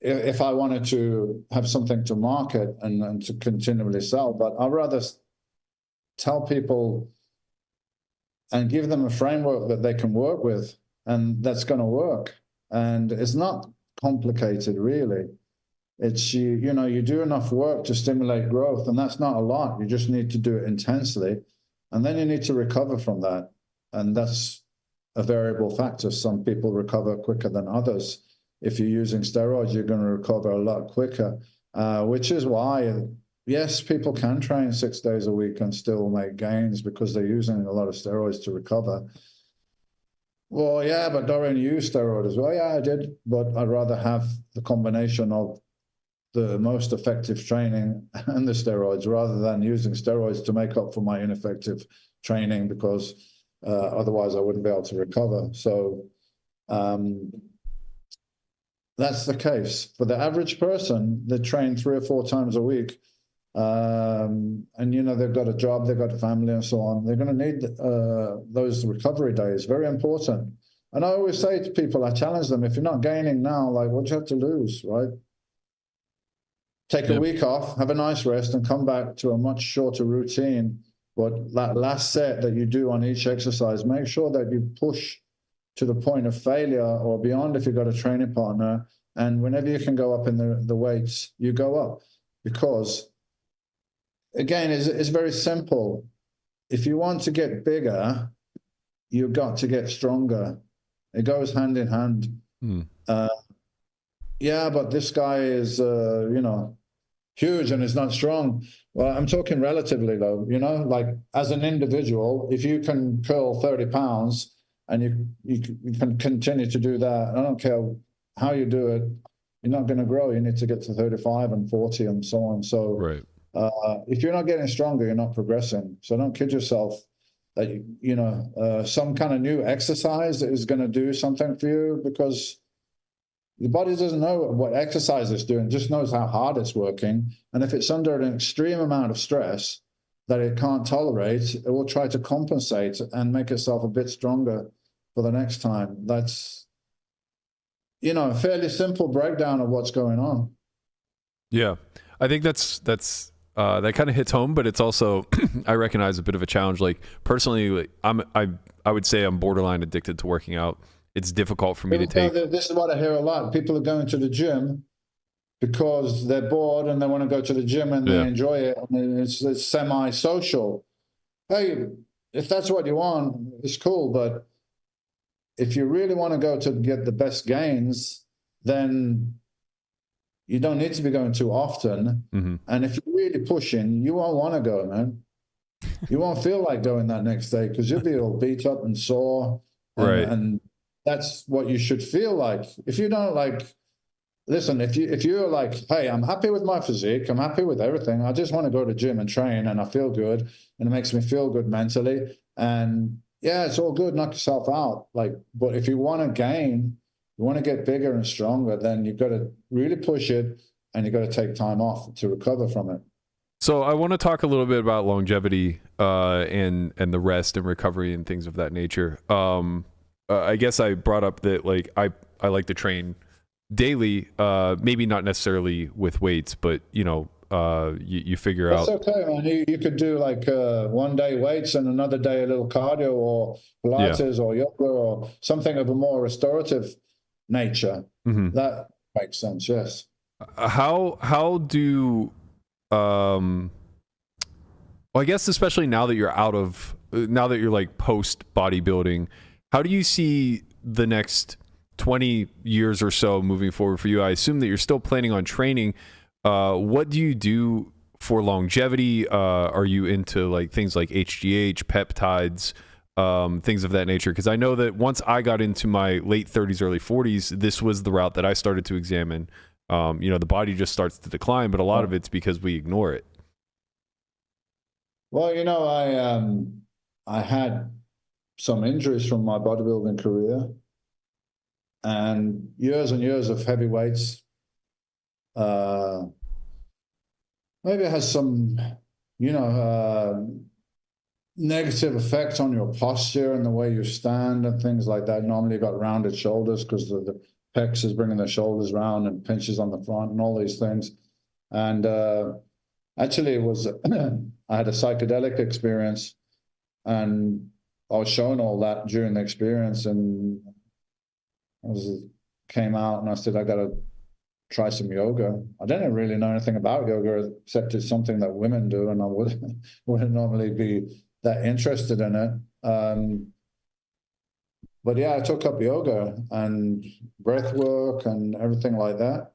if I wanted to have something to market and to continually sell. But I'd rather tell people and give them a framework that they can work with, and that's going to work. And it's not complicated, really. It's you know, you do enough work to stimulate growth, and that's not a lot. You just need to do it intensely, and then you need to recover from that. And that's a variable factor. Some people recover quicker than others. If you're using steroids, you're going to recover a lot quicker, which is why, yes, people can train 6 days a week and still make gains because they're using a lot of steroids to recover. Well, yeah, but Dorian used steroids. Well, yeah, I did, but I'd rather have the combination of the most effective training and the steroids rather than using steroids to make up for my ineffective training, because otherwise I wouldn't be able to recover. So that's the case. For the average person, they train 3 or 4 times a week, and you know, they've got a job, they've got a family and so on. They're going to need those recovery days, very important. And I always say to people, I challenge them, if you're not gaining now, like, what do you have to lose, right? take a week off, have a nice rest, and come back to a much shorter routine. But that last set that you do on each exercise, make sure that you push to the point of failure or beyond if you've got a training partner. And whenever you can go up in the weights, you go up. Because, again, it's very simple. If you want to get bigger, you've got to get stronger. It goes hand in hand. Yeah, but this guy is, huge and is not strong. Well, I'm talking relatively though, like as an individual, if you can curl 30 pounds and you can continue to do that, I don't care how you do it, you're not going to grow. You need to get to 35 and 40 and so on. So Right. If you're not getting stronger, you're not progressing. So don't kid yourself that, some kind of new exercise is going to do something for you, because the body doesn't know what exercise it's doing, just knows how hard it's working. And if it's under an extreme amount of stress that it can't tolerate, it will try to compensate and make itself a bit stronger for the next time. That's, a fairly simple breakdown of what's going on. Yeah, I think that's that kind of hits home, but it's also I recognize a bit of a challenge. Like personally, I would say I'm borderline addicted to working out. It's difficult for me to take. This is what I hear a lot. People are going to the gym because they're bored and they want to go to the gym and they enjoy it. And it's semi-social. Hey, if that's what you want, it's cool. But if you really want to go to get the best gains, then you don't need to be going too often. Mm-hmm. And if you're really pushing, you won't want to go, man. You won't feel like going that next day because you'll be all beat up and sore. And that's what you should feel like. If you don't listen, if you're like, hey, I'm happy with my physique, I'm happy with everything, I just want to go to the gym and train and I feel good and it makes me feel good mentally. And yeah, it's all good, knock yourself out. But if you want to gain, you want to get bigger and stronger, then you've got to really push it and you've got to take time off to recover from it. So I want to talk a little bit about longevity and the rest and recovery and things of that nature. I guess I brought up that I like to train daily, maybe not necessarily with weights, but you figure out. That's okay, man. You could do one day weights and another day a little cardio or Pilates or yoga or something of a more restorative nature. Mm-hmm. That makes sense. Yes. How do well, I guess especially now that you're like post bodybuilding, how do you see the next 20 years or so moving forward for you? I assume that you're still planning on training. What do you do for longevity? Are you into things like HGH, peptides, things of that nature? Because I know that once I got into my late 30s, early 40s, this was the route that I started to examine. The body just starts to decline, but a lot of it's because we ignore it. Well, I had some injuries from my bodybuilding career and years of heavy weights. Maybe it has some, negative effects on your posture and the way you stand and things like that. Normally you've got rounded shoulders because the pecs is bringing the shoulders round and pinches on the front and all these things. And actually it was, I had a psychedelic experience and I was shown all that during the experience, and I came out and I said, I got to try some yoga. I didn't really know anything about yoga except it's something that women do, and I wouldn't normally be that interested in it. But yeah, I took up yoga and breath work and everything like that.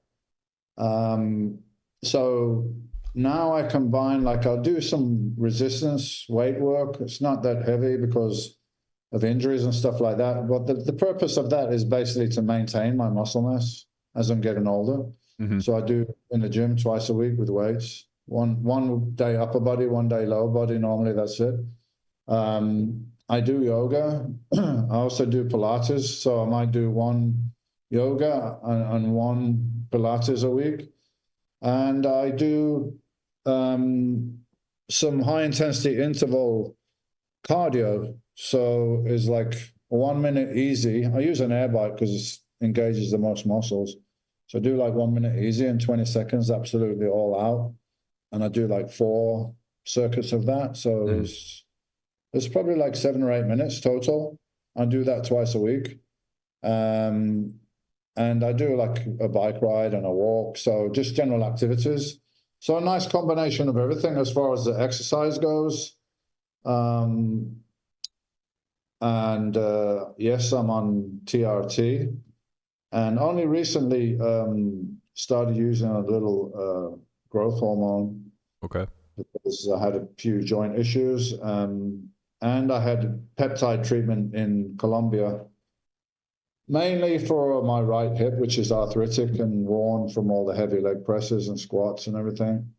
So now I combine, I'll do some resistance weight work. It's not that heavy because of injuries and stuff like that. But the purpose of that is basically to maintain my muscle mass as I'm getting older. Mm-hmm. So I do in the gym twice a week with weights. One day upper body, one day lower body. Normally that's it. I do yoga. I also do Pilates. So I might do one yoga and one Pilates a week. And I do some high intensity interval cardio. So it's 1 minute easy. I use an air bike because it engages the most muscles. So I do like 1 minute easy and 20 seconds absolutely all out. And I do like 4 circuits of that. So it's probably like 7 or 8 minutes total. I do that twice a week. And I do like a bike ride and a walk. So just general activities. So a nice combination of everything as far as the exercise goes. Yes, I'm on TRT, and only recently started using a little growth hormone. Okay. Because I had a few joint issues, and I had peptide treatment in Colombia, mainly for my right hip, which is arthritic and worn from all the heavy leg presses and squats and everything.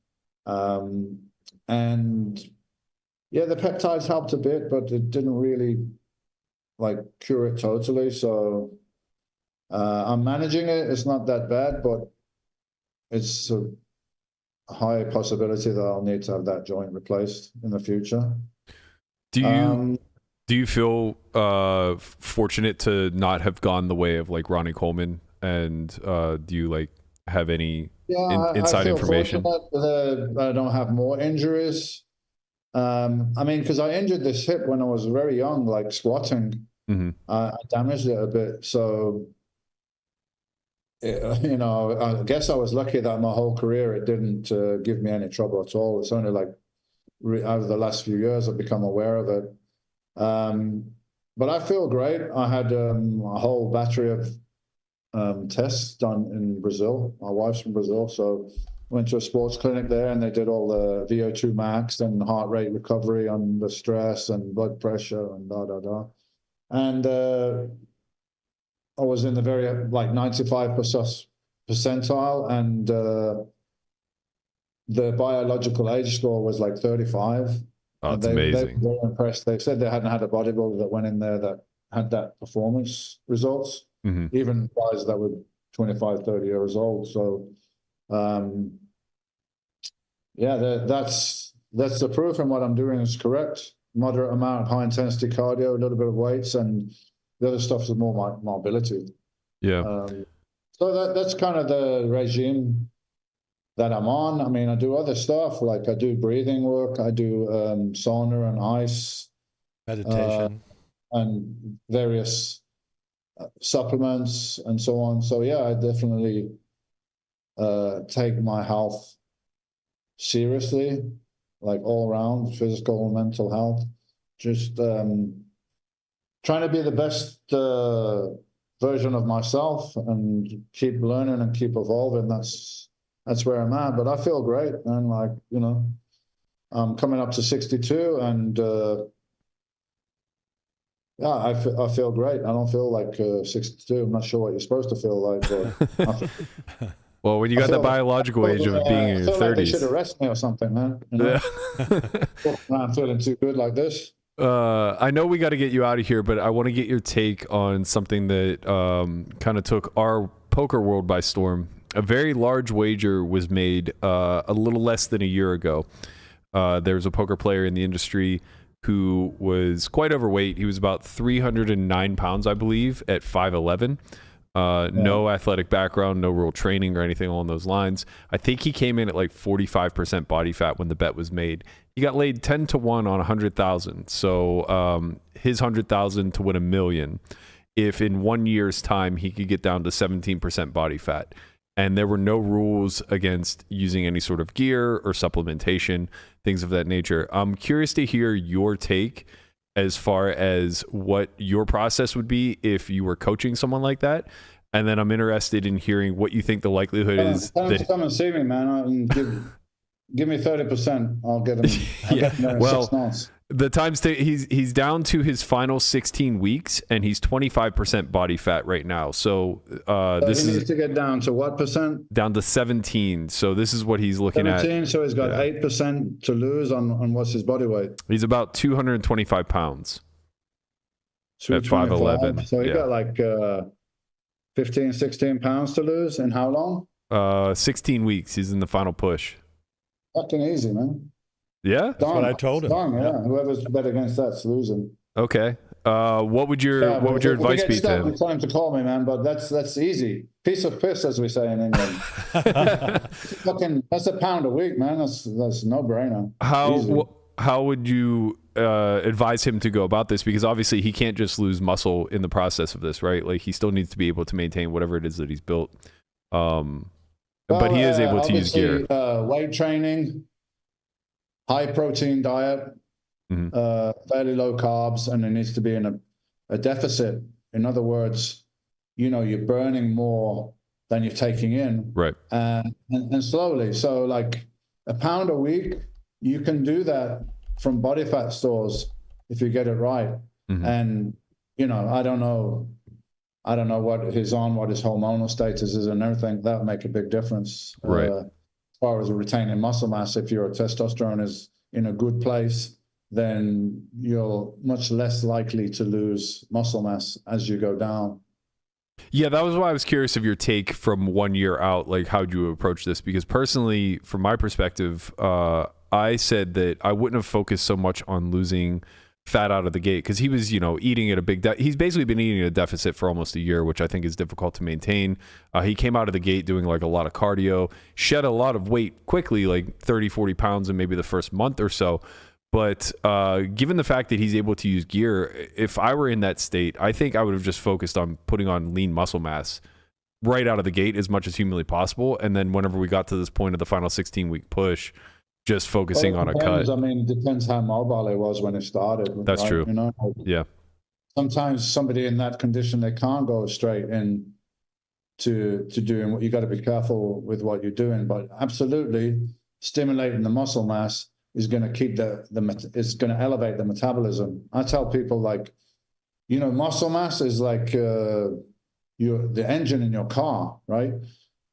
And yeah, the peptides helped a bit, but it didn't really like cure it totally. So I'm managing it. It's not that bad, but it's a high possibility that I'll need to have that joint replaced in the future. Do you feel fortunate to not have gone the way of like Ronnie Coleman? And do you like have any inside information? I feel fortunate that I don't have more injuries. I mean, because I injured this hip when I was very young, like squatting. I damaged it a bit. So, I guess I was lucky that my whole career it didn't give me any trouble at all. It's only like over the last few years I've become aware of it. But I feel great. I had a whole battery of tests done in Brazil. My wife's from Brazil, so went to a sports clinic there, and they did all the VO2 max and heart rate recovery on the stress and blood pressure and da. And I was in the very like 95 percentile, and the biological age score was like 35. Oh, that's amazing. They were impressed. They said they hadn't had a bodybuilder that went in there that had that performance results, even guys that were 25, 30 years old. So, that's the proof, and what I'm doing is correct. Moderate amount of high intensity cardio, a little bit of weights, and the other stuff is more mobility. Yeah. So that's kind of the regime that I'm on. I mean, I do other stuff, like I do breathing work, I do sauna and ice, meditation, and various supplements and so on. So yeah, I definitely take my health seriously, like all around, physical and mental health. Just trying to be the best version of myself and keep learning and keep evolving. That's where I'm at. But I feel great, and like, I'm coming up to 62, and I feel great. I don't feel like 62. I'm not sure what you're supposed to feel like, but well, when you got the biological age of being in your 30s, like they should arrest me or something, man. Yeah. I'm feeling too good like this. I know we got to get you out of here, but I want to get your take on something that kind of took our poker world by storm. A very large wager was made a little less than a year ago. There was a poker player in the industry who was quite overweight. He was about 309 pounds, I believe, at 5'11". No athletic background, no real training or anything along those lines. I think he came in at like 45% body fat when the bet was made. He got laid 10 to 1 on 100,000. So his 100,000 to win $1 million. If in 1 year's time he could get down to 17% body fat. And there were no rules against using any sort of gear or supplementation, things of that nature. I'm curious to hear your take as far as what your process would be if you were coaching someone like that. And then I'm interested in hearing what you think the likelihood is. Come and see me, man. Give me 30%. I'll get him. Well, 6 months. The times he's down to his final 16 weeks, and he's 25% body fat right now. So this he needs to get down to what percent? Down to 17. So this is what he's looking 17, at. So he's got 8% to lose on what's his body weight? He's about 225 pounds. At 5'11". So he got like 15, 16 pounds to lose. In how long? 16 weeks. He's in the final push. Fucking easy, man. Yeah, that's what I told him. Yeah. Whoever's bet against that's losing. Okay. What would your advice be to him? Tell him to call me, man. But that's easy. Piece of piss, as we say in England. That's a pound a week, man. That's no brainer. How would you advise him to go about this? Because obviously he can't just lose muscle in the process of this, right? Like he still needs to be able to maintain whatever it is that he's built. But he is able to use gear. Weight training, high protein diet, fairly low carbs, and it needs to be in a deficit. In other words, you're burning more than you're taking in, right? And slowly. So like a pound a week, you can do that from body fat stores if you get it right. And I don't know what his hormonal status is and everything. That would make a big difference. Right. As far as retaining muscle mass, if your testosterone is in a good place, then you're much less likely to lose muscle mass as you go down. Yeah, that was why I was curious of your take from 1 year out. Like, how'd you approach this? Because personally, from my perspective, I said that I wouldn't have focused so much on losing fat out of the gate, because he was, eating at a big he's basically been eating at a deficit for almost a year, which I think is difficult to maintain. He came out of the gate doing like a lot of cardio, shed a lot of weight quickly, like 30-40 pounds in maybe the first month or so. But given the fact that he's able to use gear, if I were in that state, I think I would have just focused on putting on lean muscle mass right out of the gate as much as humanly possible. And then whenever we got to this point of the final 16-week push, just focusing on a cut. I mean, it depends how mobile he was when he started. That's right? True. Yeah. Sometimes somebody in that condition, they can't go straight in to doing what you got to be careful with what you're doing. But absolutely, stimulating the muscle mass is going to keep it's going to elevate the metabolism. I tell people, like, muscle mass is like the engine in your car, right?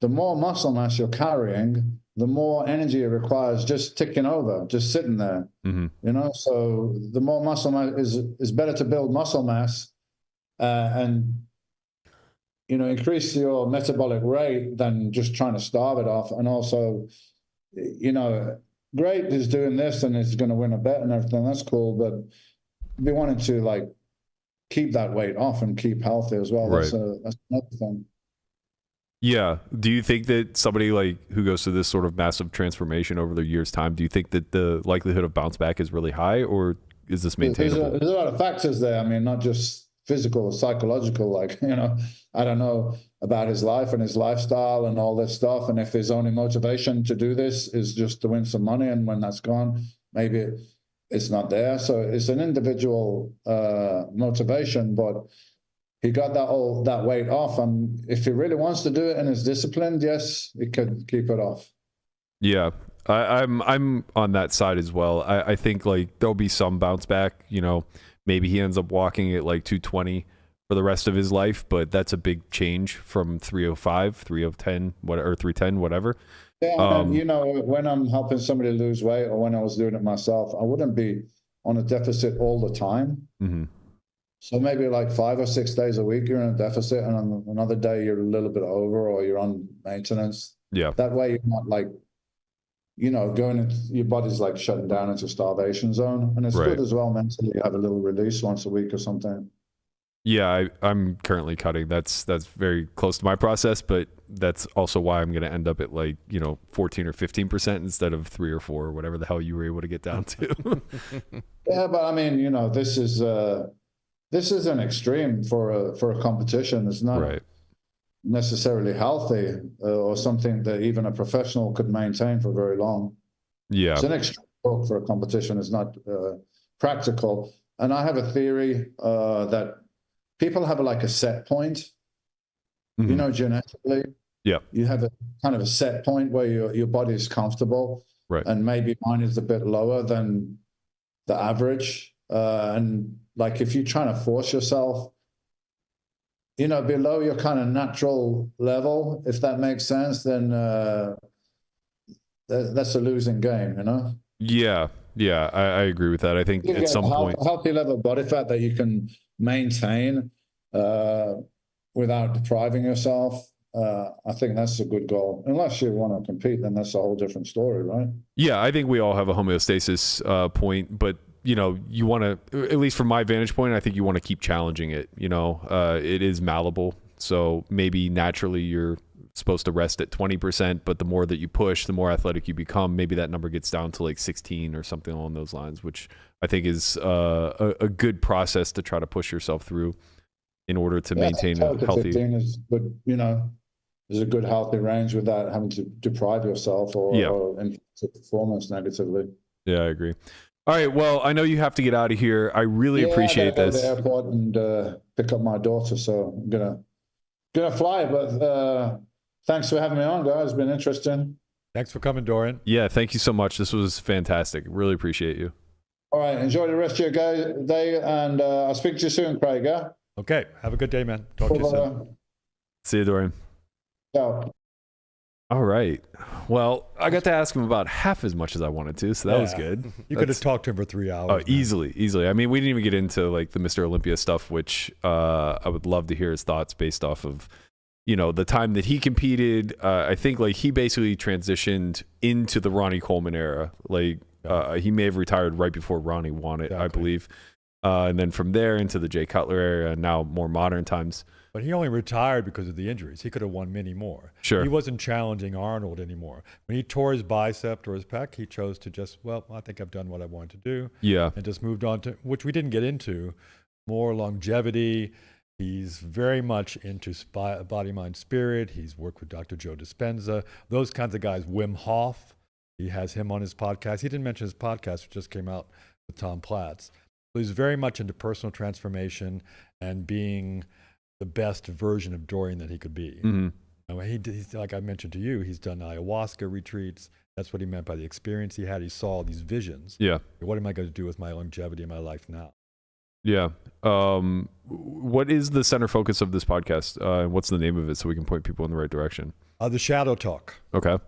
The more muscle mass you're carrying, the more energy it requires just ticking over, just sitting there. So the more muscle mass is better to build muscle mass and increase your metabolic rate than just trying to starve it off. And also, great, he's doing this and he's going to win a bet and everything. That's cool, but we wanted to like keep that weight off and keep healthy as well. Right. That's another thing. Yeah. Do you think that somebody like who goes through this sort of massive transformation over the year's time, do you think that the likelihood of bounce back is really high, or is this maintainable? There's a lot of factors there. I mean, not just physical, psychological, like, I don't know about his life and his lifestyle and all this stuff. And if his only motivation to do this is just to win some money, and when that's gone, maybe it's not there. So it's an individual motivation, but he got that weight off. And if he really wants to do it and is disciplined, yes, he could keep it off. Yeah. I'm on that side as well. I think like there'll be some bounce back, maybe he ends up walking at like 220 for the rest of his life, but that's a big change from 305, 310, or 310, whatever. Yeah, when I'm helping somebody lose weight, or when I was doing it myself, I wouldn't be on a deficit all the time. So maybe like 5 or 6 days a week, you're in a deficit, and on another day you're a little bit over, or you're on maintenance. Yeah. That way you're not like, going into your body's like shutting down into starvation zone. And it's good as well mentally. You have a little release once a week or something. Yeah, I'm currently cutting. That's very close to my process, but that's also why I'm going to end up at like 14 or 15% instead of 3 or 4 or whatever the hell you were able to get down to. Yeah, but I mean, this is an extreme for a competition. It's not necessarily healthy or something that even a professional could maintain for very long. Yeah, it's an extreme for a competition. It's not practical. And I have a theory that people have like a set point, genetically. Yeah. You have a kind of a set point where your body is comfortable. Right. And maybe mine is a bit lower than the average. And like if you're trying to force yourself, below your kind of natural level, if that makes sense, then that's a losing game, Yeah. Yeah, I agree with that. I think at some point, healthy level of body fat that you can maintain without depriving yourself. I think that's a good goal. Unless you want to compete, then that's a whole different story, right? Yeah, I think we all have a homeostasis point, but you want to, at least from my vantage point, I think you want to keep challenging it. It is malleable. So maybe naturally you're supposed to rest at 20%, but the more that you push, the more athletic you become. Maybe that number gets down to like 16 or something along those lines, which I think is a good process to try to push yourself through in order to maintain a healthy. 15 is good, is a good healthy range without having to deprive yourself or influence performance negatively. Yeah, I agree. All right. Well, I know you have to get out of here. I really appreciate this. I gotta go to the airport and pick up my daughter, so I'm gonna fly. But thanks for having me on, guys. It's been interesting. Thanks for coming, Dorian. Yeah, thank you so much. This was fantastic. Really appreciate you. All right. Enjoy the rest of your day, and I'll speak to you soon, Craig. Yeah. Okay. Have a good day, man. Talk to you soon. See you, Dorian. Ciao. All right. Well, I got to ask him about half as much as I wanted to, so that was good. You could have talked to him for 3 hours. Oh, easily. I mean, we didn't even get into like the Mr. Olympia stuff, which I would love to hear his thoughts based off of, the time that he competed. I think like he basically transitioned into the Ronnie Coleman era. Like he may have retired right before Ronnie won it, I believe. And then from there into the Jay Cutler era, and now more modern times. But he only retired because of the injuries. He could have won many more. Sure. He wasn't challenging Arnold anymore. When he tore his bicep or his pec, he chose to just, I think I've done what I wanted to do. Yeah. And just moved on to, which we didn't get into, more longevity. He's very much into body, mind, spirit. He's worked with Dr. Joe Dispenza, those kinds of guys. Wim Hof, he has him on his podcast. He didn't mention his podcast, which just came out with Tom Platz. So he's very much into personal transformation and being the best version of Dorian that he could be. Mm-hmm. He's, like I mentioned to you, he's done ayahuasca retreats. That's what he meant by the experience he had. He saw these visions. Yeah. What am I going to do with my longevity in my life now? Yeah. What is the center focus of this podcast? And what's the name of it so we can point people in the right direction? The Shadow Talk. Okay.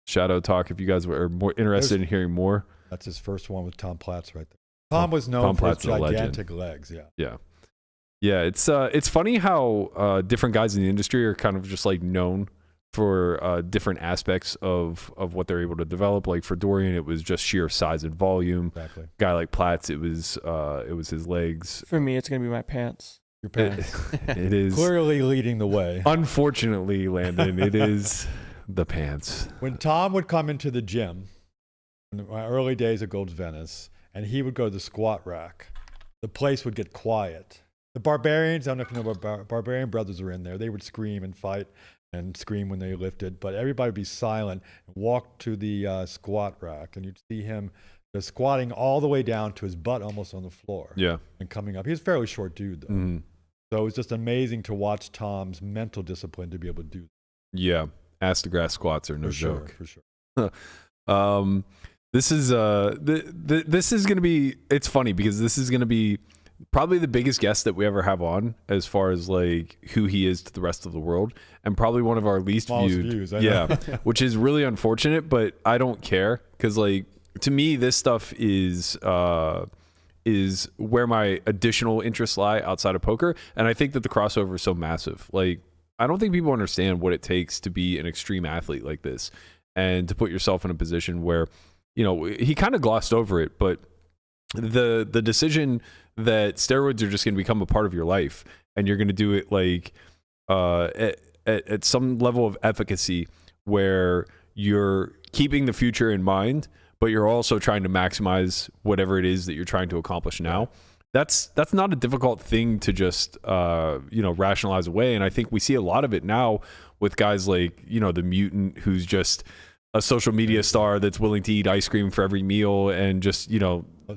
Shadow Talk. If you guys are more interested in hearing more. That's his first one with Tom Platz right there. Tom was known for his gigantic legs. Yeah. It's funny how different guys in the industry are kind of just like known for different aspects of what they're able to develop. Like for Dorian, it was just sheer size and volume. Exactly. Guy like Platz, it was his legs. For me, it's gonna be my pants. Your pants. It is clearly leading the way. Unfortunately, Landon, it is the pants. When Tom would come into the gym in my early days at Gold's Venice, and he would go to the squat rack, the place would get quiet. The Barbarians, I don't know if you know about Barbarian Brothers are in there. They would scream and fight and scream when they lifted, but everybody would be silent and walk to the squat rack, and you'd see him just squatting all the way down to his butt almost on the floor. Yeah. And coming up. He was a fairly short dude, though. Mm-hmm. So it was just amazing to watch Tom's mental discipline to be able to do that. Yeah. Ass to grass squats are no joke. For sure. This is going to be, it's funny because this is going to be probably the biggest guest that we ever have on as far as like who he is to the rest of the world, and probably one of our least viewed views, which is really unfortunate, but I don't care because like to me this stuff is where my additional interests lie outside of poker, and I think that the crossover is so massive. Like I don't think people understand what it takes to be an extreme athlete like this and to put yourself in a position where he kind of glossed over it, but the decision that steroids are just going to become a part of your life and you're going to do it like at some level of efficacy where you're keeping the future in mind, but you're also trying to maximize whatever it is that you're trying to accomplish now. That's not a difficult thing to just rationalize away, and I think we see a lot of it now with guys like the Mutant, who's just a social media star that's willing to eat ice cream for every meal and just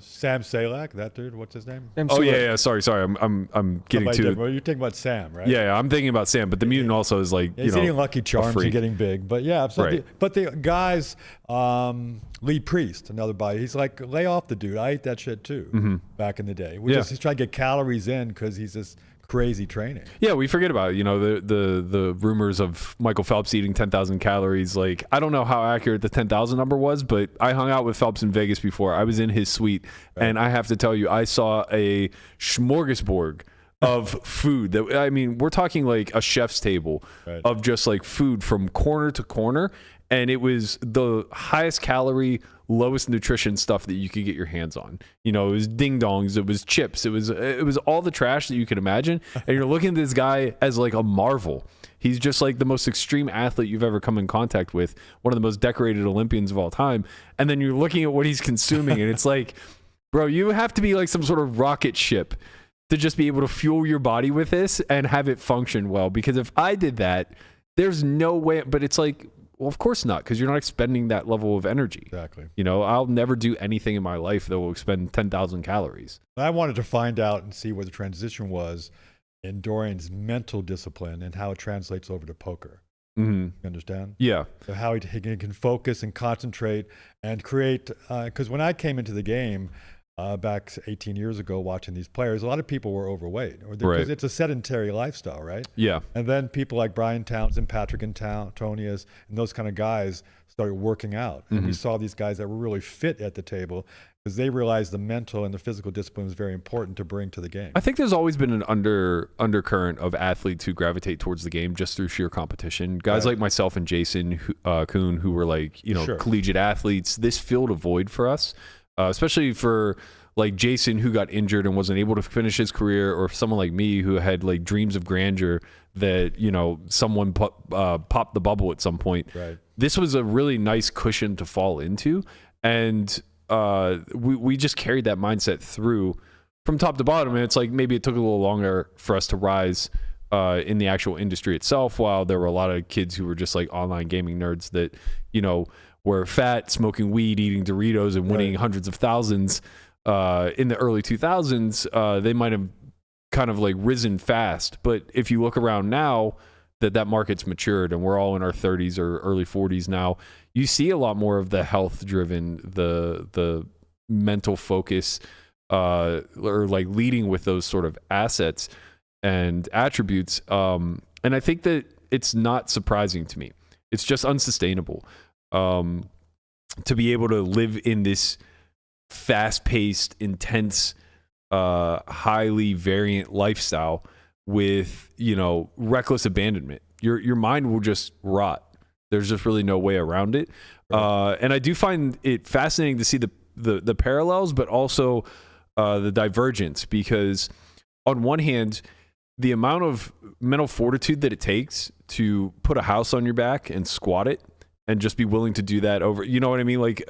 Sam Salak, that dude, what's his name? Yeah. Sorry. I'm getting to. Well, you're thinking about Sam, right? Yeah, I'm thinking about Sam, but the Mutant also is like he's eating Lucky Charms and getting big, but yeah, absolutely. Right. But the guys, Lee Priest, another body, he's like, lay off the dude. I ate that shit too back in the day. He's trying to get calories in because he's just crazy training. Yeah, we forget about the rumors of Michael Phelps eating 10,000 calories. Like I don't know how accurate the 10,000 number was, but I hung out with Phelps in Vegas before. I was in his suite, and I have to tell you, I saw a smorgasbord of food. We're talking like a chef's table of just like food from corner to corner. and it was the highest calorie, lowest nutrition stuff that you could get your hands on. You know, it was ding dongs, it was chips, it was all the trash that you could imagine. And you're looking at this guy as like a marvel. He's just like the most extreme athlete you've ever come in contact with, one of the most decorated Olympians of all time. And then you're looking at what he's consuming, and it's like, bro, you have to be like some sort of rocket ship to just be able to fuel your body with this and have it function well. Because if I did that, there's no way. But it's like, well, of course not, because you're not expending that level of energy. Exactly. You know, I'll never do anything in my life that will expend 10,000 calories. I wanted to find out and see what the transition was in Dorian's mental discipline and how it translates over to poker. Mm-hmm. You understand? Yeah. So how he can focus and concentrate and create. Because when I came into the game back 18 years ago, watching these players, a lot of people were overweight, or because it's a sedentary lifestyle, right? Yeah. And then people like Brian Townsend, Patrick Antonius, and those kind of guys started working out. And we saw these guys that were really fit at the table because they realized the mental and the physical discipline was very important to bring to the game. I think there's always been an undercurrent of athletes who gravitate towards the game just through sheer competition. Guys like myself and Jason Kuhn, who were like, you know, collegiate athletes, this filled a void for us, especially for like Jason, who got injured and wasn't able to finish his career, or someone like me who had like dreams of grandeur that, you know, someone popped the bubble at some point. Right. This was a really nice cushion to fall into. And we just carried that mindset through from top to bottom. And it's like, maybe it took a little longer for us to rise in the actual industry itself, while there were a lot of kids who were just like online gaming nerds that, you know, were fat, smoking weed, eating Doritos, and winning hundreds of thousands in the early 2000s. They might have kind of like risen fast. But if you look around now, that market's matured and we're all in our 30s or early 40s now, you see a lot more of the health driven, the mental focus, or like leading with those sort of assets and attributes. And I think that it's not surprising to me. It's just unsustainable to be able to live in this fast-paced, intense, highly variant lifestyle with, you know, reckless abandonment. Your mind will just rot. There's just really no way around it. And I do find it fascinating to see the parallels, but also the divergence, because on one hand, the amount of mental fortitude that it takes to put a house on your back and squat it and just be willing to do that over, you know what I mean? Like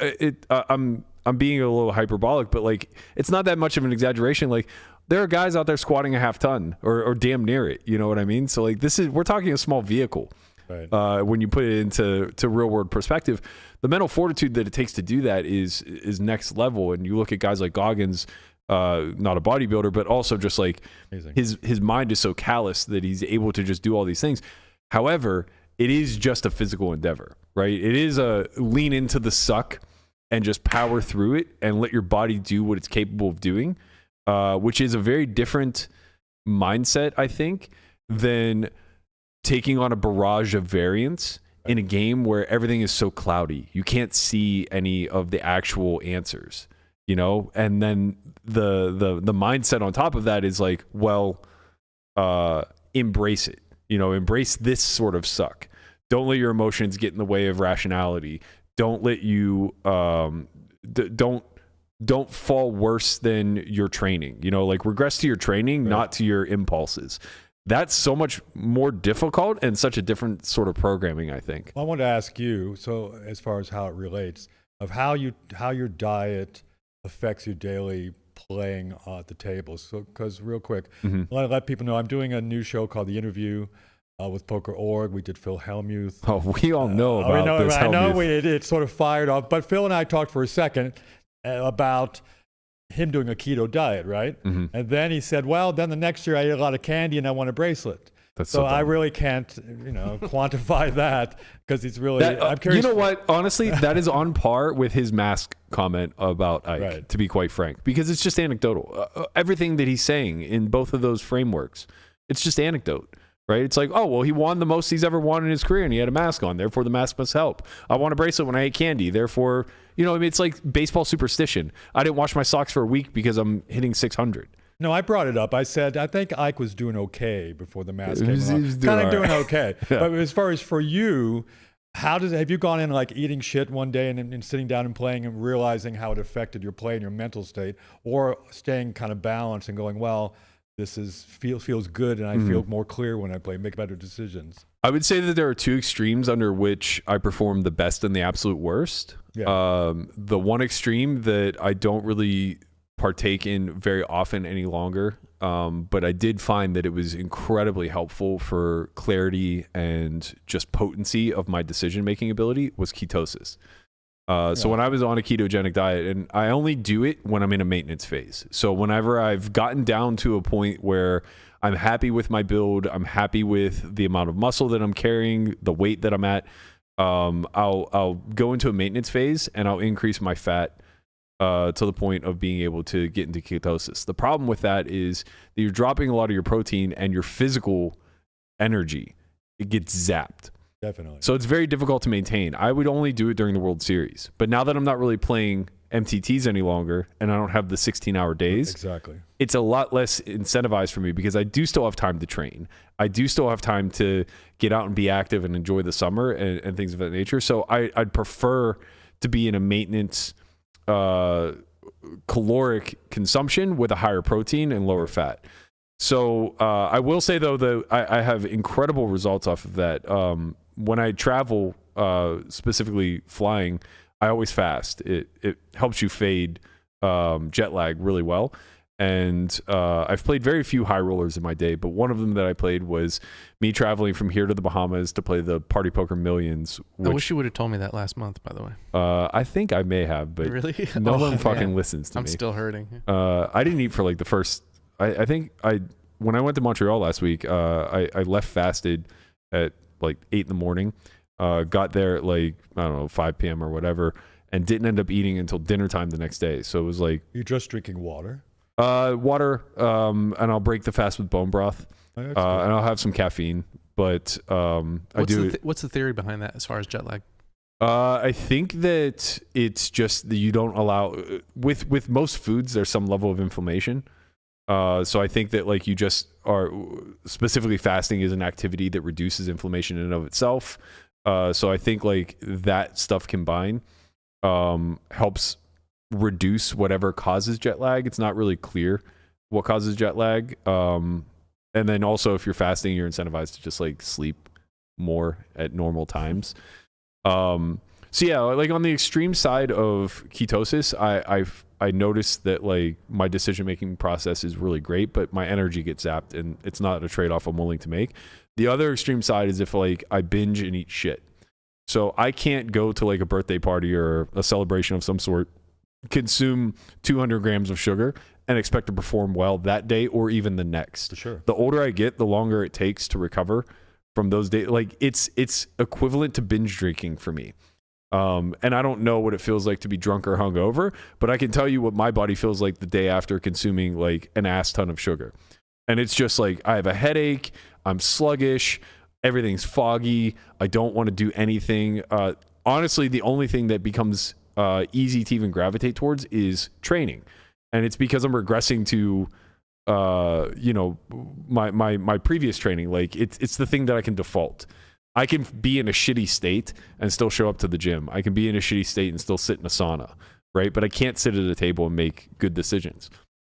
I'm being a little hyperbolic, but like, it's not that much of an exaggeration. Like, there are guys out there squatting a half ton or damn near it. You know what I mean? So like, we're talking a small vehicle. Right. When you put it into real world perspective, the mental fortitude that it takes to do that is next level. And you look at guys like Goggins, not a bodybuilder, but also just like his mind is so callous that he's able to just do all these things. However, it is just a physical endeavor, right? It is a lean into the suck and just power through it and let your body do what it's capable of doing, which is a very different mindset, I think, than taking on a barrage of variance in a game where everything is so cloudy. You can't see any of the actual answers, you know? And then the mindset on top of that is like, well, embrace it, you know, embrace this sort of suck. Don't let your emotions get in the way of rationality. Don't let you, don't fall worse than your training, you know, like regress to your training, not to your impulses. That's so much more difficult and such a different sort of programming, I think. Well, I want to ask you, so as far as how it relates, of how your diet affects your daily playing at the table. So, because real quick, I want to let people know I'm doing a new show called The Interview with Poker.org. We did Phil Hellmuth. Oh, we all know about this. I know it sort of fired off, but Phil and I talked for a second about him doing a keto diet, right? And then he said, well, then the next year I ate a lot of candy and I want a bracelet. So I really can't, quantify that because it's really, I'm curious. You know what? Honestly, that is on par with his mask comment about Ike, to be quite frank, because it's just anecdotal. Everything that he's saying in both of those frameworks, it's just anecdote. Right? It's like, oh, well, he won the most he's ever won in his career and he had a mask on. Therefore, the mask must help. I want a bracelet when I ate candy. Therefore, it's like baseball superstition. I didn't wash my socks for a week because I'm hitting 600. No, I brought it up. I said, I think Ike was doing okay before the mask came on. Kind of doing okay. But as far as for you, Have you gone in like eating shit one day and sitting down and playing and realizing how it affected your play and your mental state, or staying kind of balanced and going, well, this feels good and I feel more clear when I play, make better decisions? I would say that there are two extremes under which I perform the best and the absolute worst. Yeah. The one extreme that I don't really partake in very often any longer, but I did find that it was incredibly helpful for clarity and just potency of my decision-making ability, was ketosis. So when I was on a ketogenic diet, and I only do it when I'm in a maintenance phase. So whenever I've gotten down to a point where I'm happy with my build, I'm happy with the amount of muscle that I'm carrying, the weight that I'm at, I'll go into a maintenance phase and I'll increase my fat to the point of being able to get into ketosis. The problem with that is that you're dropping a lot of your protein and your physical energy, it gets zapped. Definitely. So it's very difficult to maintain. I would only do it during the World Series. But now that I'm not really playing MTTs any longer and I don't have the 16-hour days, exactly, it's a lot less incentivized for me because I do still have time to train. I do still have time to get out and be active and enjoy the summer and things of that nature. So I'd prefer to be in a maintenance caloric consumption with a higher protein and lower fat. So I will say, though, that I have incredible results off of that. When I travel, specifically flying, I always fast. It helps you fade jet lag really well. And I've played very few high rollers in my day, but one of them that I played was me traveling from here to the Bahamas to play the Party Poker Millions. I wish you would have told me that last month, by the way. I think I may have, but really? no one fucking listens to me. I'm still hurting. I didn't eat for like the first... I think when I went to Montreal last week, I left fasted at like 8 in the morning, got there at like, I don't know, 5 p.m. or whatever, and didn't end up eating until dinner time the next day. So it was like... You're just drinking water? Water, and I'll break the fast with bone broth, and I'll have some caffeine, but what's the theory behind that as far as jet lag? I think that it's just that you don't allow... With most foods, there's some level of inflammation. So I think that like you just are... Specifically, fasting is an activity that reduces inflammation in and of itself. So I think like that stuff combined helps reduce whatever causes jet lag. It's not really clear what causes jet lag. And then also if you're fasting, you're incentivized to just like sleep more at normal times. So yeah, like on the extreme side of ketosis, I noticed that like my decision-making process is really great, but my energy gets zapped and it's not a trade-off I'm willing to make. The other extreme side is if like I binge and eat shit. So I can't go to like a birthday party or a celebration of some sort, consume 200 grams of sugar and expect to perform well that day or even the next. For sure. The older I get, the longer it takes to recover from those days. Like it's equivalent to binge drinking for me. And I don't know what it feels like to be drunk or hungover, but I can tell you what my body feels like the day after consuming like an ass ton of sugar. And it's just like, I have a headache, I'm sluggish, everything's foggy, I don't want to do anything. Honestly, the only thing that becomes easy to even gravitate towards is training. And it's because I'm regressing to, my previous training. Like it's the thing that I can default. I can be in a shitty state and still show up to the gym. I can be in a shitty state and still sit in a sauna, right? But I can't sit at a table and make good decisions.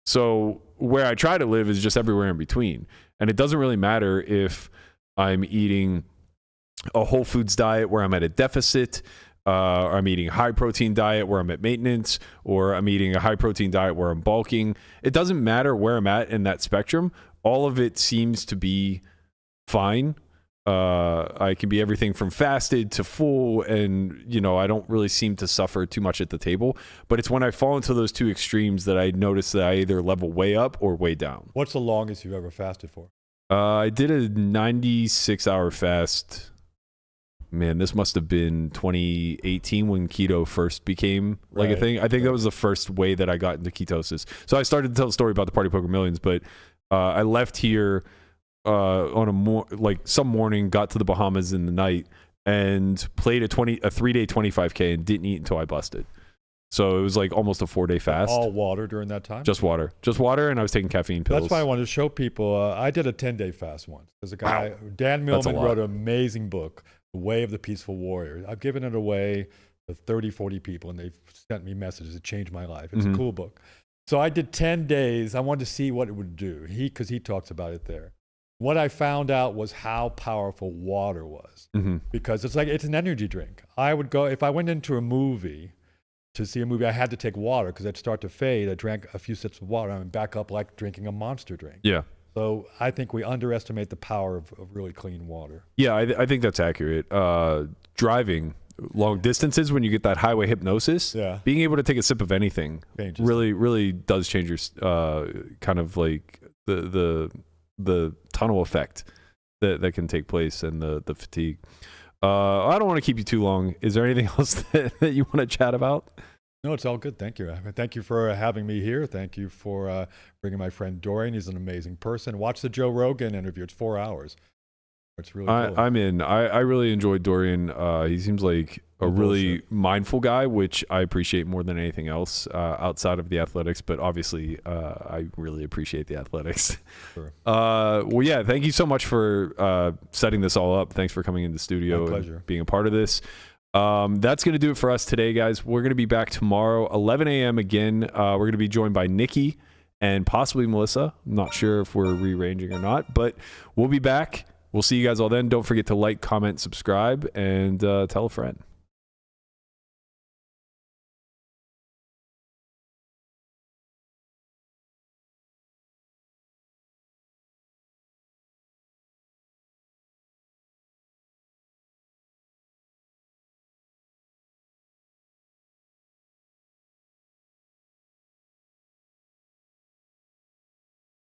So where I try to live is just everywhere in between. And it doesn't really matter if I'm eating a whole foods diet where I'm at a deficit, or I'm eating a high protein diet where I'm at maintenance, or I'm eating a high protein diet where I'm bulking. It doesn't matter where I'm at in that spectrum. All of it seems to be fine. I can be everything from fasted to full, and I don't really seem to suffer too much at the table. But it's when I fall into those two extremes that I notice that I either level way up or way down. What's the longest you've ever fasted for? I did a 96-hour fast. Man, this must have been 2018 when keto first became like a thing. I think that was the first way that I got into ketosis. So I started to tell the story about the Party Poker Millions, but I left here on some morning, got to the Bahamas in the night, and played a 3-day 25K and didn't eat until I busted. So it was like almost a 4-day fast. All water during that time? Just water, and I was taking caffeine pills. That's why I wanted to show people. I did a 10-day fast once. There's a guy, Dan Millman, wrote an amazing book The Way of the Peaceful Warrior. I've given it away to 30, 40 people, and they've sent me messages. It changed my life. It's a cool book. So I did 10 days. I wanted to see what it would do. Because he talks about it there. What I found out was how powerful water was. Because it's an energy drink. I would go, if I went into a movie, to see a movie, I had to take water because I'd start to fade. I drank a few sips of water and back up like drinking a Monster drink. Yeah. So I think we underestimate the power of really clean water. Yeah, I think that's accurate. Driving long distances, when you get that highway hypnosis, being able to take a sip of anything really does change your kind of like the tunnel effect that can take place and the fatigue. I don't want to keep you too long. Is there anything else that you want to chat about? No, it's all good. Thank you. Thank you for having me here. Thank you for bringing my friend Dorian. He's an amazing person. Watch the Joe Rogan interview. It's 4 hours. It's really cool. I'm in. I really enjoyed Dorian. He seems like a really mindful guy, which I appreciate more than anything else outside of the athletics. But obviously, I really appreciate the athletics. Sure. Well, yeah, thank you so much for setting this all up. Thanks for coming in the studio and being a part of this. That's going to do it for us today, guys. We're going to be back tomorrow, 11 a.m. again. We're going to be joined by Nikki and possibly Melissa. I'm not sure if we're rearranging or not, but we'll be back. We'll see you guys all then. Don't forget to like, comment, subscribe, and tell a friend.